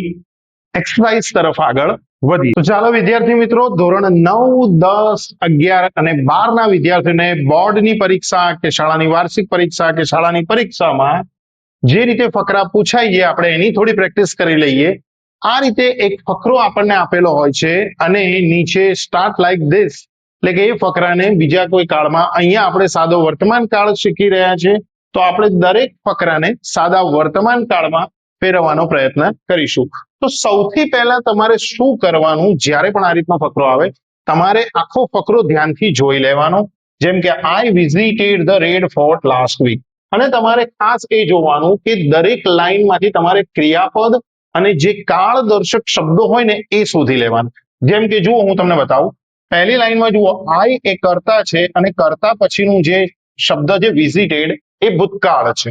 એક્સરસાઇઝ તરફ આગળ વધીએ. તો ચાલો વિદ્યાર્થી મિત્રો, ધોરણ 9, 10, 11 અને 12 ના વિદ્યાર્થીઓને બોર્ડની પરીક્ષા કે શાળાની વાર્ષિક પરીક્ષા કે શાળાની પરીક્ષામાં જે રીતે ફકરા પૂછાય છે આપણે એની થોડી પ્રેક્ટિસ કરી લઈએ. આ રીતે એક ફકરો આપણને આપેલો હોય છે અને નીચે સ્ટાર્ટ લાઈક ધીસ, એટલે કે એ ફકરાને બીજા કોઈ કાળમાં, અહીંયા આપણે સાદો વર્તમાન કાળ શીખી રહ્યા છે તો આપણે દરેક ફકરાને સાદા વર્તમાન કાળમાં ફેરવવાનો પ્રયત્ન કરીશું. તો સૌથી પહેલા તમારે શું કરવાનું, જ્યારે પણ આ રીતનો ફકરો આવે તમારે આખો ફકરો ધ્યાનથી જોઈ લેવાનો. જેમ કે I visited the Red Fort last week, અને તમારે ખાસ એ જોવાનું કે દરેક લાઈનમાંથી તમારે ક્રિયાપદ અને જે કાળદર્શક શબ્દો હોય ને એ શોધી લેવાના. જેમ કે જુઓ, હું તમને બતાવું. પહેલી લાઈનમાં જુઓ, આઈ એ કર્તા છે અને કર્તા પછીનું જે શબ્દ છે વિઝિટેડ એ ભૂતકાળ છે.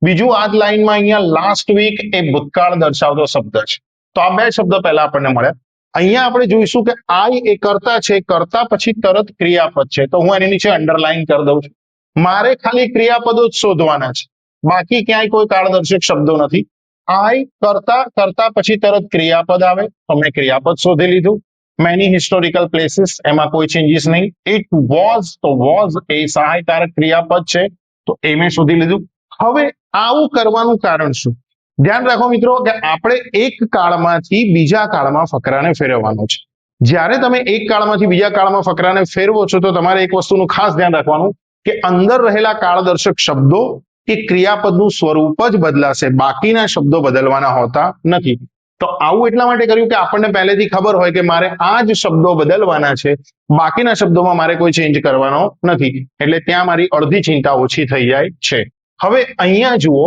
બીજું આ જ લાઈનમાં અહીંયા લાસ્ટ વીક એ ભૂતકાળ દર્શાવતો શબ્દ છે. તો આ બે શબ્દ પહેલા આપણને મળ્યા. અહીંયા આપણે જોઈશું કે આઈ એ કર્તા છે, કર્તા પછી તરત ક્રિયાપદ છે, તો હું એની નીચે અંડરલાઈન કરી દઉં છું. મારે ખાલી ક્રિયાપદો જ શોધવાના છે, બાકી ક્યાંય કોઈ કાળદર્શક શબ્દો નથી. આઈ કર્તા પછી તરત ક્રિયાપદ આવે તો મેં ક્રિયાપદ શોધી લીધું. મેની હિસ્ટોરિકલ પ્લેસીસ, એમાં કોઈ ચેન્જીસ નહીં. ઇટ વોઝ, તો વોઝ એ સહાયકારક ક્રિયાપદ છે તો એ મેં શોધી લીધું. હવે આવું કરવાનું કારણ શું? ધ્યાન રાખો મિત્રો કે આપણે એક કાળમાંથી બીજા કાળમાં ફકરાને ફેરવવાનો છે. જ્યારે તમે એક કાળમાંથી બીજા કાળમાં ફકરાને ફેરવો છો તો તમારે એક વસ્તુનું ખાસ ધ્યાન રાખવાનું કે અંદર રહેલા કાળદર્શક શબ્દો કે ક્રિયાપદનું સ્વરૂપ જ બદલાશે, બાકીના શબ્દો બદલવાના હોતા નથી. તો આવું એટલા માટે કર્યું કે આપણને પહેલેથી ખબર હોય કે મારે આ જ શબ્દો બદલવાના છે, બાકીના શબ્દોમાં મારે કોઈ ચેન્જ કરવાનો નથી. એટલે ત્યાં મારી અડધી ચિંતા ઓછી થઈ જાય છે. હવે અહીંયા જુઓ,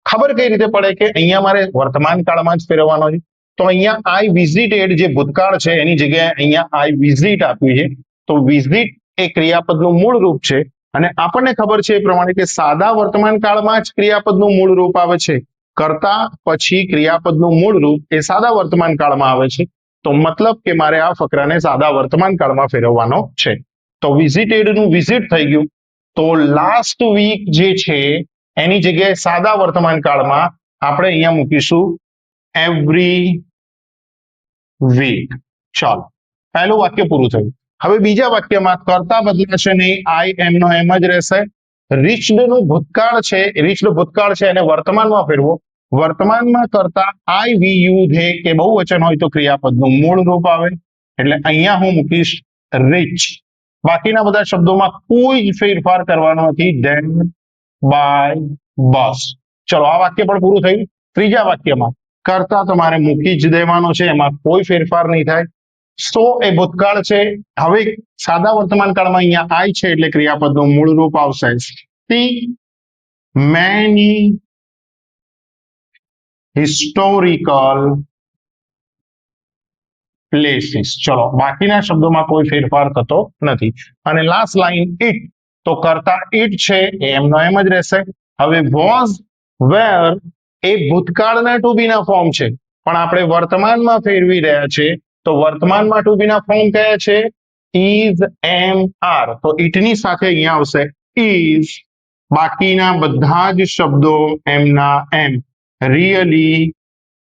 ખબર કઈ રીતે પડે કે અહીંયા મારે વર્તમાન કાળમાં જ ફેરવવાનો છે? તો અહીંયા આઈ વિઝિટેડ જે ભૂતકાળ છે એની જગ્યાએ અહીંયા આઈ વિઝિટ આપ્યું છે. તો વિઝિટ એ ક્રિયાપદનું મૂળ રૂપ છે અને આપણને ખબર છે એ પ્રમાણે કે સાદા વર્તમાન કાળમાં જ ક્રિયાપદનું મૂળ રૂપ આવે છે. કર્તા પછી ક્રિયાપદનું મૂળ રૂપ એ સાદા વર્તમાન કાળમાં આવે છે. તો મતલબ કે મારે આ ફકરાને સાદા વર્તમાન કાળમાં ફેરવવાનો છે. તો વિઝિટેડ નું વિઝિટ થઈ ગયું. તો લાસ્ટ વીક જે છે એની જગ્યાએ સાદા વર્તમાન કાળમાં આપણે અહીંયા મૂકીશું એવરી વીક. ચાલો, પહેલું વાક્ય પૂરું થયું. હવે બીજા વાક્યમાં કર્તા બદલાશે નહીં, આઈ એમ નો એમ જ રહેશે. રીચ્ડ નું ભૂતકાળ છે, રીચ્ડ ભૂતકાળ છે એને વર્તમાનમાં ફેરવો વર્તમાનમાં કરતા આઈ વી યુ ધે કે બહુવચન હોય તો ક્રિયાપદનું મૂળ રૂપ આવે, એટલે અહીંયા હું મૂકીશ રીચ. બાકીના બધા શબ્દોમાં કોઈ જ ફેરફાર કરવાનો નથી. ધેન, બાય, બસ. ચલો આ વાક્ય પણ પૂરું થયું. ત્રીજા વાક્યમાં કરતા તમારે મૂકી જ દેવાનો છે, એમાં કોઈ ફેરફાર નહીં થાય. સો એ ભૂતકાળ છે. હવે સાદા વર્તમાન કાળમાં અહીંયા આઈ છે એટલે ક્રિયાપદનું મૂળ રૂપ આવશે સી મેની હિસ્ટોરિકલ પ્લેસીસ. ચલો બાકીના શબ્દોમાં કોઈ ફેરફાર થતો નથી. અને લાસ્ટ લાઈન ઇટ, તો કરતા ઇટ છે એમનો એમ જ રહેશે. હવે વોઝ, વેર એ ભૂતકાળના ટુ બી ના ફોર્મ છે, પણ આપણે વર્તમાનમાં ફેરવી રહ્યા છે, તો વર્તમાનમાં ટુ બી ના ફોર્મ કયા છે? Is, am, are. તો ઇટની સાથે અહીંયા આવશે ઇઝ. બાકીના બધા જ શબ્દો એમના એમ. Really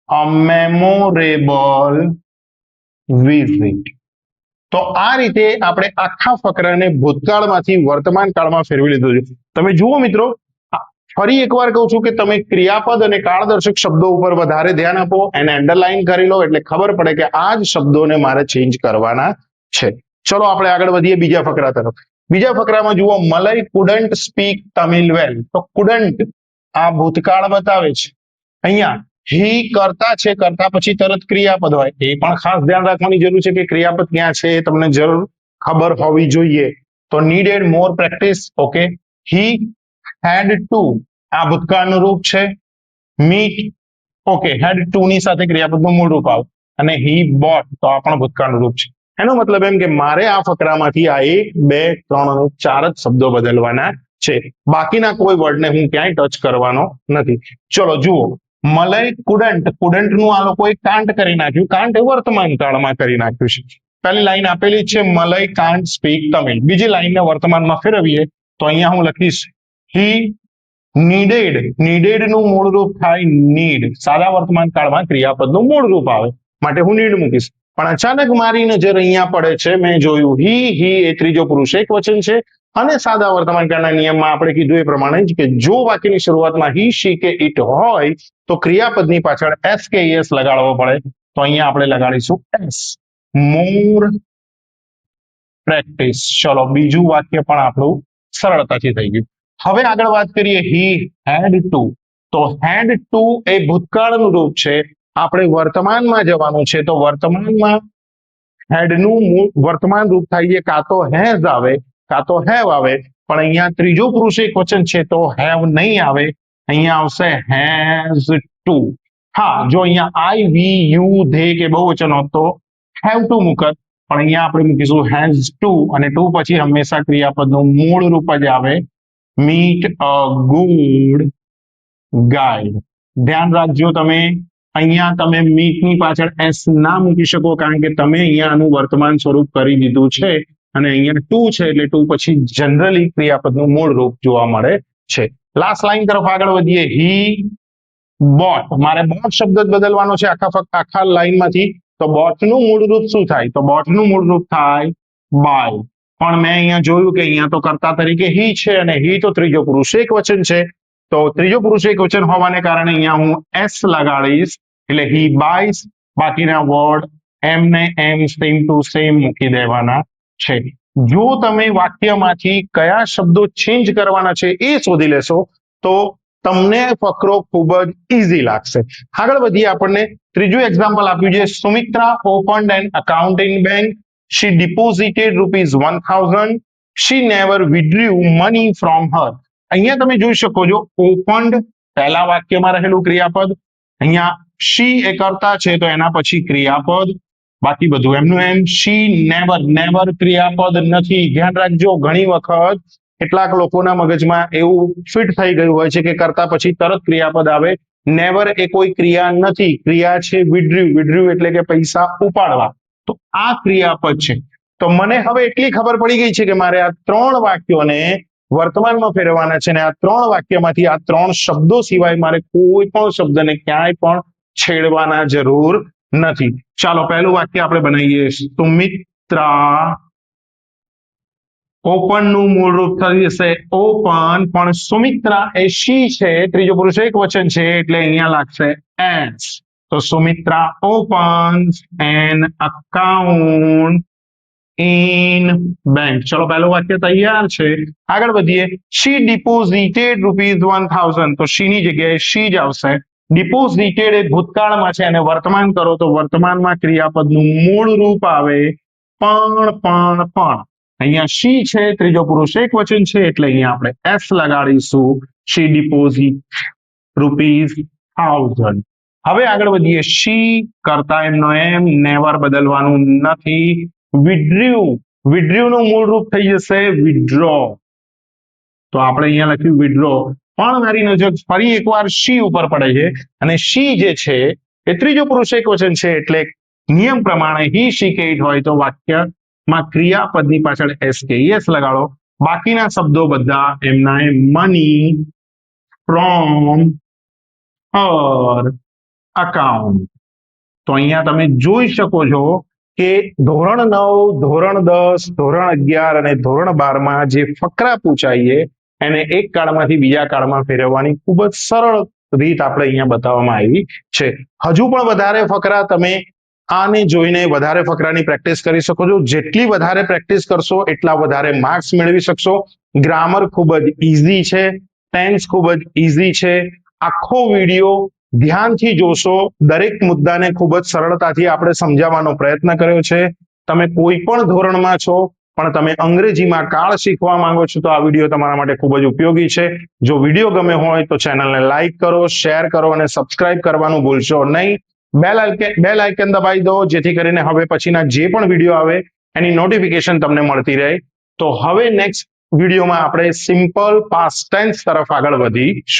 a memorable visit. તો આ રીતે આપણે આખા ફકરાને ભૂતકાળમાંથી વર્તમાન કાળમાં ફેરવી લીધું છે. તમે જુઓ મિત્રો, ફરી એકવાર કહું છું કે તમે ક્રિયાપદ અને કાળદર્શક શબ્દો ઉપર વધારે ધ્યાન આપો, એને અંડરલાઈન કરી લો એટલે ખબર પડે કે આ જ શબ્દોને મારે ચેન્જ કરવાના છે. ચલો આપણે આગળ વધીએ બીજા ફકરા તરફ. બીજા ફકરામાં જુઓ, મલય કુડન્ટ સ્પીક તમિલ વેલ. તો કુડન્ટ આ ભૂતકાળ બતાવે છે. અહીંયા હી કરતા છે, કરતા પછી તરત ક્રિયાપદ હોય, એ પણ ખાસ ધ્યાન રાખવાની જરૂર છે કે ક્રિયાપદ ક્યાં છે એ તમને જરૂર ખબર હોવી જોઈએ. તો નીડેડ મોર પ્રેક્ટિસ. ઓકે, હી હેડ ટુ આ ભૂતકાળનું રૂપ છે. મીટ, ઓકે, હેડ ટુ ની સાથે ક્રિયાપદનું મૂળ રૂપ આવે. અને હી બોટ, તો આ પણ ભૂતકાળનું રૂપ છે. એનો મતલબ એમ કે મારે આ ફકરામાંથી આ 1, 2, 3 અને 4 જ શબ્દો બદલવાના છે. બાકીના કોઈ વર્ડને હું ક્યાંય ટચ કરવાનો નથી. ચલો જુઓ, મલય કુડન્ટ, કુડન્ટ નું આ લોકોએ કાન્ટ કરી નાખ્યું. કાન્ટ એ વર્તમાન કાળમાં કરી નાખ્યું છે. પહેલી લાઈન આપેલી છે મલય કાન્ટ સ્પીક તમિલ. બીજી લાઈનને વર્તમાનમાં ફેરવીએ તો અહીંયા હું લખીશ હી નીડેડ. નીડેડ નું મૂળ રૂપ થાય નીડ. સાદા વર્તમાન કાળમાં ક્રિયાપદનું મૂળ રૂપ આવે, માટે હું નીડ મૂકીશ. પણ અચાનક મારી નજર અહીંયા પડે છે, મેં જોયું હી એ ત્રીજો પુરુષ એક વચન છે. અને સાદા વર્તમાન કાળના નિયમમાં આપણે કીધું એ પ્રમાણે જ કે જો વાક્યની શરૂઆતમાં હી, શી કે ઇટ હોય તો ક્રિયાપદની પાછળ એસ કે એસ લગાડવો પડે. તો અહીંયા આપણે લગાડીશું એસ. મોર પ્રેક્ટિસ. ચલો બીજું વાક્ય પણ આપણું સરળતાથી થઈ ગયું. હવે આગળ વાત કરીએ હી હેડ ટુ. તો હેડ ટુ એ ભૂતકાળનું રૂપ છે. આપણે વર્તમાનમાં જવાનું છે, તો વર્તમાનમાં હેડનું વર્તમાન રૂપ થાય છે કાં તો હેઝ આવે કાં તો હેવ આવે. પણ અહીંયા ત્રીજો પુરુષ એક વચન છે તો હેવ નહીં આવે, અહીંયા આવશે હેઝ ટુ. હા, જો અહીંયા આઈ વી યુ ધે કે બહુવચન હોત તો હેવ ટુ મુકત, પણ અહીંયા આપણે મૂકીશું હેઝ ટુ. અને ટુ પછી હંમેશા ક્રિયાપદનું મૂળ રૂપ જ આવે. Meet a good guide. ધ્યાન રાખજો, તમે અહીંયા તમે મીટની પાછળ એસ ના મૂકી શકો, કારણ કે તમે અહીંયા આનું વર્તમાન સ્વરૂપ કરી દીધું છે. અને અહીંયા ટુ છે એટલે ટુ પછી જનરલી ક્રિયાપદનું મૂળ રૂપ જોવા મળે છે. લાસ્ટ લાઈન તરફ આગળ વધીએ. He bought. મારે બોટ શબ્દ જ બદલવાનો છે આખા લાઈનમાંથી. તો બોટનું મૂળ રૂપ શું થાય? તો બોટનું મૂળ રૂપ થાય બાય. પણ મેં અહીંયા જોયું કે અહીંયા તો કર્તા તરીકે હી છે, અને હી તો ત્રીજો પુરુષ એક વચન છે. તો ત્રીજો પુરુષ એક વચન હોવાને કારણે અહીંયા હું એસ લગાડીશ, એટલે હી બાયસ. બાકીના વર્ડ એમને એમ સેમ ટુ સેમ મૂકી દેવાના છે. જો તમે વાક્યમાંથી કયા શબ્દો ચેન્જ કરવાના છે એ શોધી લેશો તો તમને ફકરો ખૂબ જ ઈઝી લાગશે. આગળ વધીએ. આપણને ત્રીજું એક્ઝામ્પલ આપ્યું છે. Sumitra opened an account in bank. She deposited ₹1000. She never withdrew money from her. અહીંયા તમે જોઈ શકો છો ઓપન્ડ પહેલા વાક્યમાં રહેલું ક્રિયાપદ. અહીંયા she એ કર્તા છે તો એના પછી ક્રિયાપદ, બાકી બધું એમનું એમ. she never ક્રિયાપદ નથી. ધ્યાન રાખજો, ઘણી વખત કેટલાક લોકોના મગજમાં એવું ફિટ થઈ ગયું હોય છે કે કર્તા પછી તરત ક્રિયાપદ આવે. નેવર એ કોઈ ક્રિયા નથી, ક્રિયા છે વિડ્રીવ. વિડ્રીવ એટલે કે પૈસા ઉપાડવા. તો આ ક્રિયાપદ છે. તો મને હવે એટલી ખબર પડી ગઈ છે કે મારે આ 3 વાક્યોને વર્તમાનમાં ફેરવવાના છે, અને આ 3 વાક્યમાંથી આ 3 શબ્દો સિવાય મારે કોઈ પણ શબ્દને ક્યાંય પણ છેડવાના જરૂર નથી. ચાલો પહેલું વાક્ય આપણે બનાવીએ. સુમિત્રા ઓપન નું મૂળ રૂપ થઈ જશે ઓપન, પણ સુમિત્રા એ શી છે, ત્રીજો પુરુષ એક વચન છે એટલે અહીંયા લાગશે એસ. તો Sumitra opens an account in bank. ચલો પહેલું વાક્ય તૈયાર છે, આગળ વધીએ. she deposited ₹1000. તો she ની જગ્યાએ she જ આવશે. deposited એ ભૂતકાળમાં છે અને વર્તમાન કરો તો વર્તમાનમાં ક્રિયાપદનું મૂળ રૂપ આવે પણ. અહીંયા she છે, ત્રીજો પુરુષ એક વચન છે એટલે અહીંયા આપણે s લગાડીશું. she deposit ₹1000. હવે આગળ વધીએ. she કરતા એમનો એમ નેવર બદલવાનું નથી. withdrew નું મૂળ રૂપ થઈ જશે withdraw. તો આપણે અહીંયા લખ્યું withdraw, પણ મારી નજર ફરી એકવાર she ઉપર પડે છે અને she જે છે એ ત્રીજો પુરુષ એક વચન છે એટલે નિયમ પ્રમાણે he she કે it હોય તો વાક્યમાં ક્રિયાપદની પાછળ s કે es લગાડો. બાકીના શબ્દો બધા એમના એમ મની ફ્રોમ her account. તો અહીંયા તમે જોઈ શકો છો કે ધોરણ 9, ધોરણ 10, ધોરણ 11 અને ધોરણ 12 માં જે ફકરા પૂછાઈએ એને એક કાળમાંથી બીજા કાળમાં ફેરવવાની ખૂબ જ સરળ રીત આપણે અહીંયા બતાવવામાં આવી છે. હજુ પણ વધારે ફકરા તમે આને જોઈને વધારે ફકરાની પ્રેક્ટિસ કરી શકો છો. જેટલી વધારે પ્રેક્ટિસ કરશો એટલા વધારે માર્ક્સ મેળવી શકશો. ગ્રામર ખૂબ જ ઈઝી છે, ટેન્સ ખૂબ જ ઈઝી છે. આખો વિડીયો ધ્યાનથી જોશો, દરેક મુદ્દાને ખૂબ જ સરળતાથી આપણે સમજાવવાનો પ્રયત્ન કર્યો છે. તમે કોઈ પણ ધોરણમાં છો પણ તમે અંગ્રેજીમાં કાળ શીખવા માંગો છો તો આ વિડીયો તમારા માટે ખૂબ જ ઉપયોગી છે. જો વિડીયો ગમે હોય તો ચેનલને લાઈક કરો, શેર કરો અને સબસ્ક્રાઇબ કરવાનું ભૂલશો નહીં. બેલ આઇકન દબાવી દો જેથી કરીને હવે પછીના જે પણ વિડીયો આવે એની નોટિફિકેશન તમને મળતી રહે. તો હવે નેક્સ્ટ વિડીયોમાં આપણે સિમ્પલ પાસ્ટ ટેન્સ તરફ આગળ વધીશું.